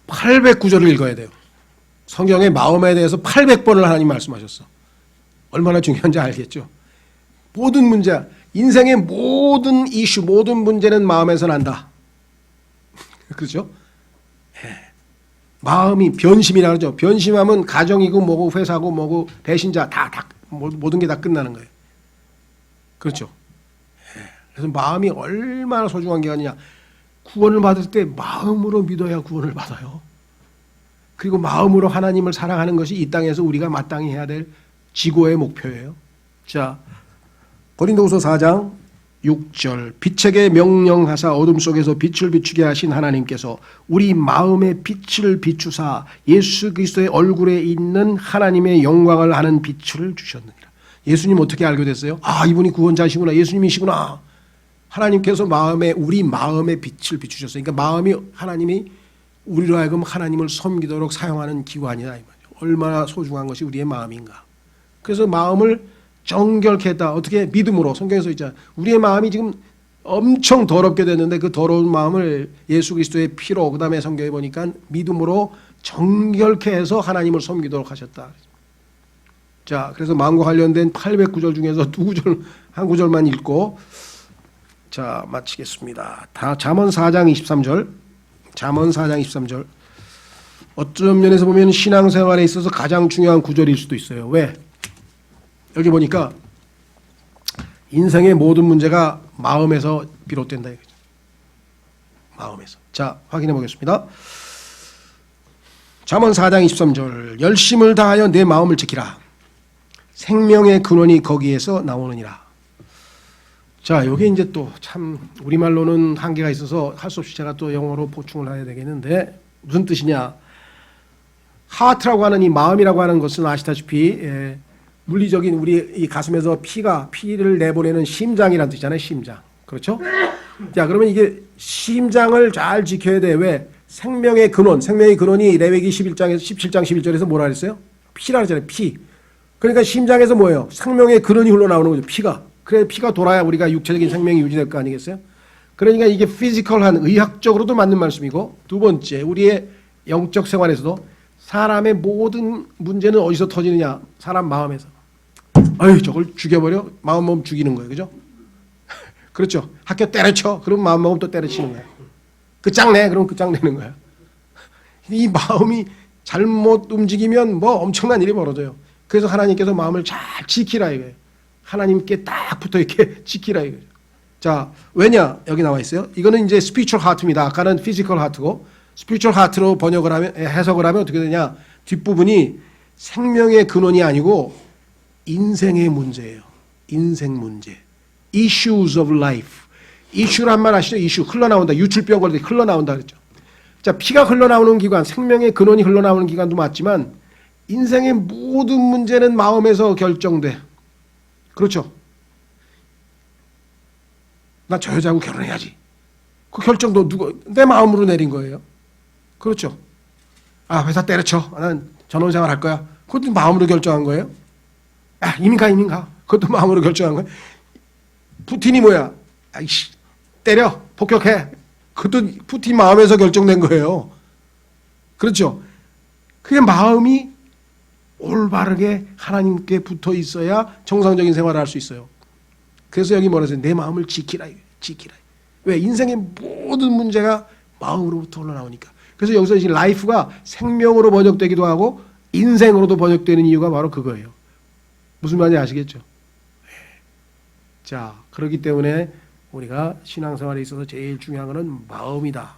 809절을 읽어야 돼요. 성경에 마음에 대해서 800번을 하나님 말씀하셨어. 얼마나 중요한지 알겠죠? 모든 문제, 인생의 모든 이슈, 모든 문제는 마음에서 난다. 그렇죠? 마음이 변심이라 그러죠. 변심하면 가정이고 뭐고 회사고 뭐고 배신자 다 모든 게 다 끝나는 거예요. 그렇죠? 그래서 마음이 얼마나 소중한 게 아니냐. 구원을 받을 때 마음으로 믿어야 구원을 받아요. 그리고 마음으로 하나님을 사랑하는 것이 이 땅에서 우리가 마땅히 해야 될 지고의 목표예요. 자, 고린도후서 4장 6절. 빛에게 명령하사 어둠 속에서 빛을 비추게 하신 하나님께서 우리 마음의 빛을 비추사 예수 그리스도의 얼굴에 있는 하나님의 영광을 아는 빛을 주셨느니라. 예수님 어떻게 알게 됐어요? 아, 이분이 구원자시구나. 예수님이시구나. 하나님께서 우리 마음의 빛을 비추셨어요. 그러니까 마음이 하나님이 우리로 하여금 하나님을 섬기도록 사용하는 기관이다. 이 말이에요. 얼마나 소중한 것이 우리의 마음인가. 그래서 마음을 정결케 했다. 어떻게? 믿음으로. 성경에서 있잖아요. 우리의 마음이 지금 엄청 더럽게 됐는데 그 더러운 마음을 예수 그리스도의 피로, 그 다음에 성경에 보니까 믿음으로 정결케 해서 하나님을 섬기도록 하셨다. 자, 그래서 마음과 관련된 809절 중에서 두 구절, 한 구절만 읽고 자, 마치겠습니다. 잠언 4장 23절. 잠언 4장 23절. 어떤 면에서 보면 신앙생활에 있어서 가장 중요한 구절일 수도 있어요. 왜? 여기 보니까 인생의 모든 문제가 마음에서 비롯된다 이거죠. 마음에서. 자, 확인해 보겠습니다. 잠언 4장 23절. 열심을 다하여 내 마음을 지키라. 생명의 근원이 거기에서 나오느니라. 자, 여기 이제 또 참 우리말로는 한계가 있어서 할 수 없이 제가 또 영어로 보충을 해야 되겠는데 무슨 뜻이냐? 하트라고 하는 이 마음이라고 하는 것은 아시다시피 물리적인 우리 이 가슴에서 피를 내보내는 심장이라는 뜻이잖아요. 심장. 그렇죠? 자, 그러면 이게 심장을 잘 지켜야 돼. 왜? 생명의 근원이 레위기 17장 11절에서 뭐라 그랬어요? 피라 그러잖아요. 피. 그러니까 심장에서 뭐예요? 생명의 근원이 흘러나오는 거죠. 피가. 그래 피가 돌아야 우리가 육체적인 생명이 유지될 거 아니겠어요? 그러니까 이게 피지컬한 의학적으로도 맞는 말씀이고 두 번째 우리의 영적 생활에서도 사람의 모든 문제는 어디서 터지느냐? 사람 마음에서. 아유 저걸 죽여버려? 마음먹으면 죽이는 거예요. 그죠? 그렇죠. 학교 때려쳐. 그럼 마음먹으면 또 때려치는 거예요. 끝장내. 그럼 끝장내는 거예요. 이 마음이 잘못 움직이면 뭐 엄청난 일이 벌어져요. 그래서 하나님께서 마음을 잘 지키라 이거예요. 하나님께 딱 붙어 이렇게 지키라 이거죠. 자, 왜냐? 여기 나와 있어요. 이거는 이제 spiritual heart입니다. 아까는 physical heart고 spiritual heart로 해석을 하면 어떻게 되냐? 뒷부분이 생명의 근원이 아니고 인생의 문제예요. 인생 문제. issues of life. issue란 말 아시죠? issue. 흘러나온다. 유출병 걸릴 때 흘러나온다 그랬죠. 자, 피가 흘러나오는 기관, 생명의 근원이 흘러나오는 기관도 맞지만 인생의 모든 문제는 마음에서 결정돼. 그렇죠? 나 저 여자하고 결혼해야지. 그 결정도 내 마음으로 내린 거예요. 그렇죠? 아, 회사 때려쳐. 난 전원생활 할 거야. 그것도 마음으로 결정한 거예요. 아, 이민 가. 그것도 마음으로 결정한 거예요. 푸틴이 뭐야? 아이씨, 때려. 폭격해. 그것도 푸틴 마음에서 결정된 거예요. 그렇죠? 그게 마음이 올바르게 하나님께 붙어 있어야 정상적인 생활을 할 수 있어요. 그래서 여기 뭐라 했어요? 내 마음을 지키라. 왜? 인생의 모든 문제가 마음으로부터 흘러나오니까. 그래서 여기서 이제 라이프가 생명으로 번역되기도 하고 인생으로도 번역되는 이유가 바로 그거예요. 무슨 말인지 아시겠죠? 자, 그렇기 때문에 우리가 신앙생활에 있어서 제일 중요한 것은 마음이다.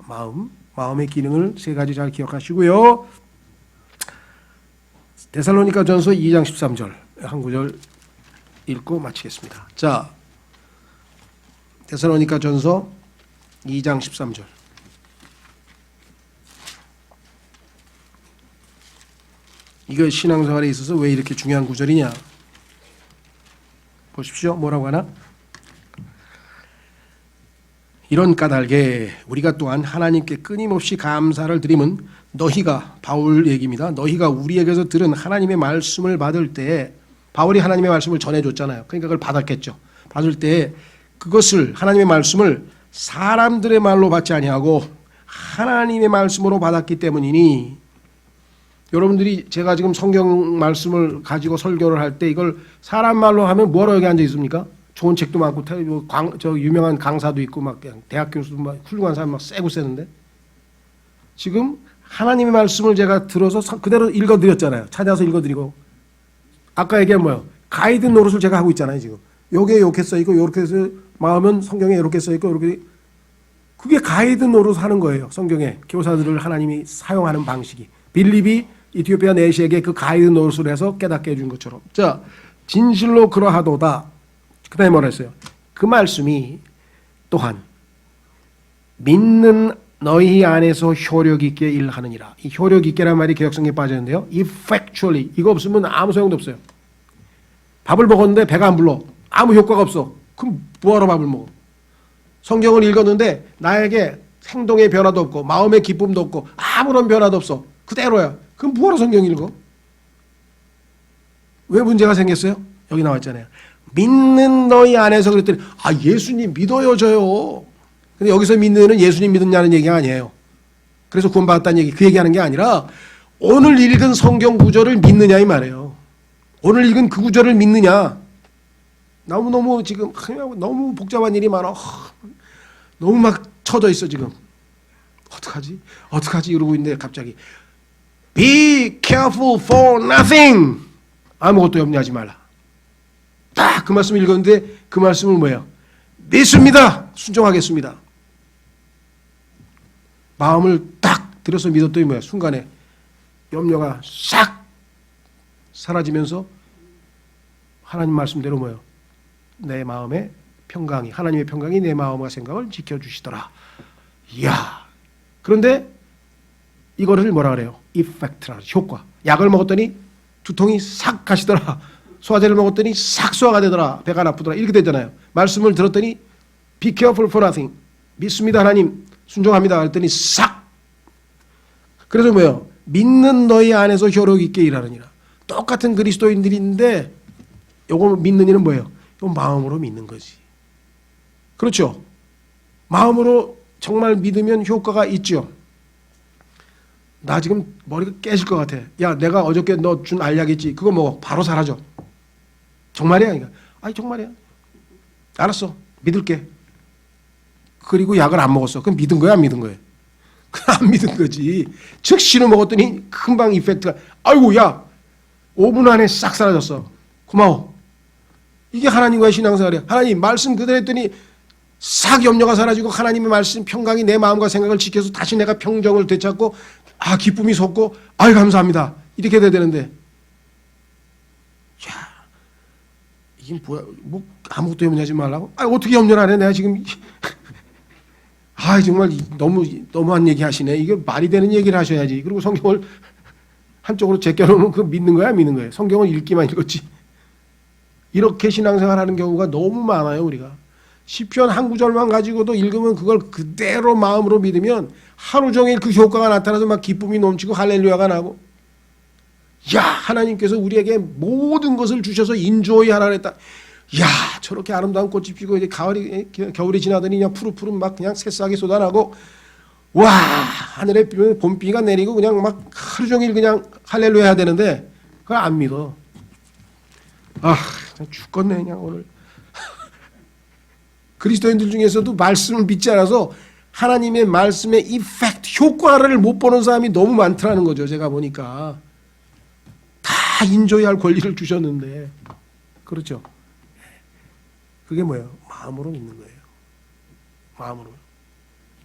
마음의 기능을 세 가지 잘 기억하시고요. 데살로니가전서 2장 13절 한 구절 읽고 마치겠습니다. 자, 데살로니가 전서 2장 13절. 이거 신앙생활에 있어서 왜 이렇게 중요한 구절이냐. 보십시오. 뭐라고 하나? 이런 까닭에 우리가 또한 하나님께 끊임없이 감사를 드리면 너희가, 바울 얘기입니다. 너희가 우리에게서 들은 하나님의 말씀을 받을 때에, 바울이 하나님의 말씀을 전해줬잖아요. 그러니까 그걸 받았겠죠. 받을 때에 그것을, 하나님의 말씀을 사람들의 말로 받지 아니하고 하나님의 말씀으로 받았기 때문이니, 여러분들이 제가 지금 성경 말씀을 가지고 설교를 할 때 이걸 사람 말로 하면 뭐하러 여기 앉아 있습니까? 좋은 책도 많고 저 유명한 강사도 있고 막 그냥 대학 교수도 막 훌륭한 사람 막 세고 세는데, 지금 하나님의 말씀을 제가 들어서 그대로 읽어드렸잖아요. 찾아서 읽어드리고. 아까 얘기한 뭐예요? 가이드 노릇을 제가 하고 있잖아요. 지금 여기에 이렇게 써있고 이렇게 해서 마음은 성경에 이렇게 써있고 이렇게, 그게 가이드 노릇 하는 거예요. 성경에 교사들을 하나님이 사용하는 방식이. 빌립이 이티오피아 내시에게 그 가이드 노릇을 해서 깨닫게 해준 것처럼. 자, 진실로 그러하도다. 그 다음에 뭐라 했어요? 그 말씀이 또한 믿는 너희 안에서 효력 있게 일하느니라. 이 효력 있게란 말이 개역성에 빠졌는데요. effectually. 이거 없으면 아무 소용도 없어요. 밥을 먹었는데 배가 안 불러. 아무 효과가 없어. 그럼 뭐하러 밥을 먹어? 성경을 읽었는데 나에게 행동의 변화도 없고 마음의 기쁨도 없고 아무런 변화도 없어. 그대로야. 그럼 뭐하러 성경 읽어? 왜 문제가 생겼어요? 여기 나와 있잖아요. 믿는 너희 안에서. 그랬더니 예수님 믿어요 저요. 근데 여기서 믿는 예수님 믿느냐는 얘기가 아니에요. 그래서 구원받았다는 얘기, 그 얘기하는 게 아니라 오늘 읽은 성경 구절을 믿느냐 이 말이에요. 오늘 읽은 그 구절을 믿느냐. 너무 지금 너무 복잡한 일이 많아. 너무 막 쳐져 있어 지금. 어떡하지 이러고 있는데 갑자기 Be careful for nothing. 아무것도 염려하지 말라. 딱 그 말씀을 읽었는데 그 말씀은 뭐예요? 믿습니다. 순종하겠습니다. 마음을 딱 들여서 믿었더니 뭐야? 순간에 염려가 싹 사라지면서 하나님 말씀대로 뭐예요? 내 마음의 평강이, 하나님의 평강이 내 마음과 생각을 지켜주시더라. 이야. 그런데 이거를 뭐라 그래요? 이펙트라, 효과. 약을 먹었더니 두통이 싹 가시더라. 소화제를 먹었더니 싹 소화가 되더라. 배가 나쁘더라. 이렇게 되잖아요. 말씀을 들었더니 Be careful for nothing. 믿습니다 하나님. 순종합니다. 그랬더니 싹. 그래서 뭐예요? 믿는 너희 안에서 효력 있게 일하느니라. 똑같은 그리스도인들이 있는데 요거 믿는 이는 뭐예요? 이거 마음으로 믿는 거지. 그렇죠? 마음으로 정말 믿으면 효과가 있죠. 나 지금 머리가 깨질 것 같아. 야, 내가 어저께 너 준 알약 있지? 그거 먹어. 바로 사라져. 정말이야? 이거. 아니 정말이야. 알았어. 믿을게. 그리고 약을 안 먹었어. 그럼 믿은 거야, 안 믿은 거야? 안 믿은 거지. 즉시로 먹었더니 금방 이펙트가, 아이고 야 5분 안에 싹 사라졌어. 고마워. 이게 하나님과의 신앙생활이야. 하나님 말씀 그대로 했더니 싹 염려가 사라지고 하나님의 말씀 평강이 내 마음과 생각을 지켜서 다시 내가 평정을 되찾고 기쁨이 솟고 아유 감사합니다. 이렇게 돼야 되는데, 야 이게 뭐야? 뭐 아무것도 염려하지 말라고? 어떻게 염려를 안 해? 내가 지금 정말 너무한 얘기 하시네. 이게 말이 되는 얘기를 하셔야지. 그리고 성경을 한쪽으로 제껴놓으면 그거 믿는 거야, 안 믿는 거예요? 성경을 읽기만 읽었지. 이렇게 신앙생활하는 경우가 너무 많아요. 우리가 시편 한 구절만 가지고도 읽으면 그걸 그대로 마음으로 믿으면 하루 종일 그 효과가 나타나서 막 기쁨이 넘치고 할렐루야가 나고, 야 하나님께서 우리에게 모든 것을 주셔서 인조이 하라 그랬다. 야 저렇게 아름다운 꽃이 피고 이제 겨울이 지나더니 그냥 푸릇푸릇 막 그냥 새싹이 쏟아나고, 와 하늘에 봄비가 내리고 그냥 막 하루 종일 그냥 할렐루야 해야 되는데 그걸 안 믿어. 그냥 죽겠네 그냥 오늘. 그리스도인들 중에서도 말씀을 믿지 않아서 하나님의 말씀의 이펙트, 효과를 못 보는 사람이 너무 많더라는 거죠. 제가 보니까 다 인조해야 할 권리를 주셨는데, 그렇죠? 그게 뭐예요? 마음으로 믿는 거예요. 마음으로.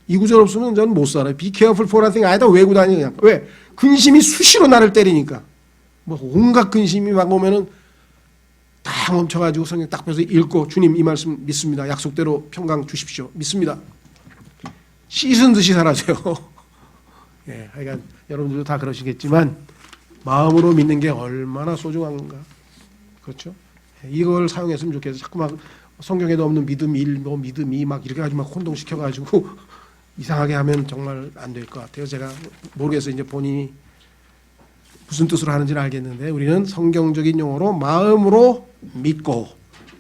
이 구절 없으면 저는 못 살아요. Be careful for nothing 아니다 외고 다니냐. 그냥. 왜? 근심이 수시로 나를 때리니까. 뭐 온갖 근심이 막 오면은 딱 멈춰가지고 성경 딱 펴서 읽고 주님 이 말씀 믿습니다. 약속대로 평강 주십시오. 믿습니다. 씻은 듯이 살아줘요. 예, 하여간 여러분들도 다 그러시겠지만 마음으로 믿는 게 얼마나 소중한가. 그렇죠? 예, 이걸 사용했으면 좋겠어요. 자꾸 막 성경에도 없는 믿음 1, 뭐 믿음 2 막 이렇게 가지고 막 혼동시켜가지고 이상하게 하면 정말 안 될 것 같아요. 제가 모르겠어요. 이제 본인이 무슨 뜻으로 하는지는 알겠는데 우리는 성경적인 용어로 마음으로 믿고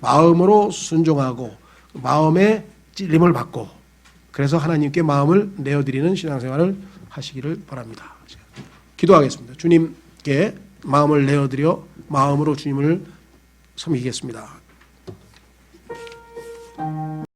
마음으로 순종하고 마음의 찔림을 받고 그래서 하나님께 마음을 내어드리는 신앙생활을 하시기를 바랍니다. 기도하겠습니다. 주님께 마음을 내어드려 마음으로 주님을 섬기겠습니다.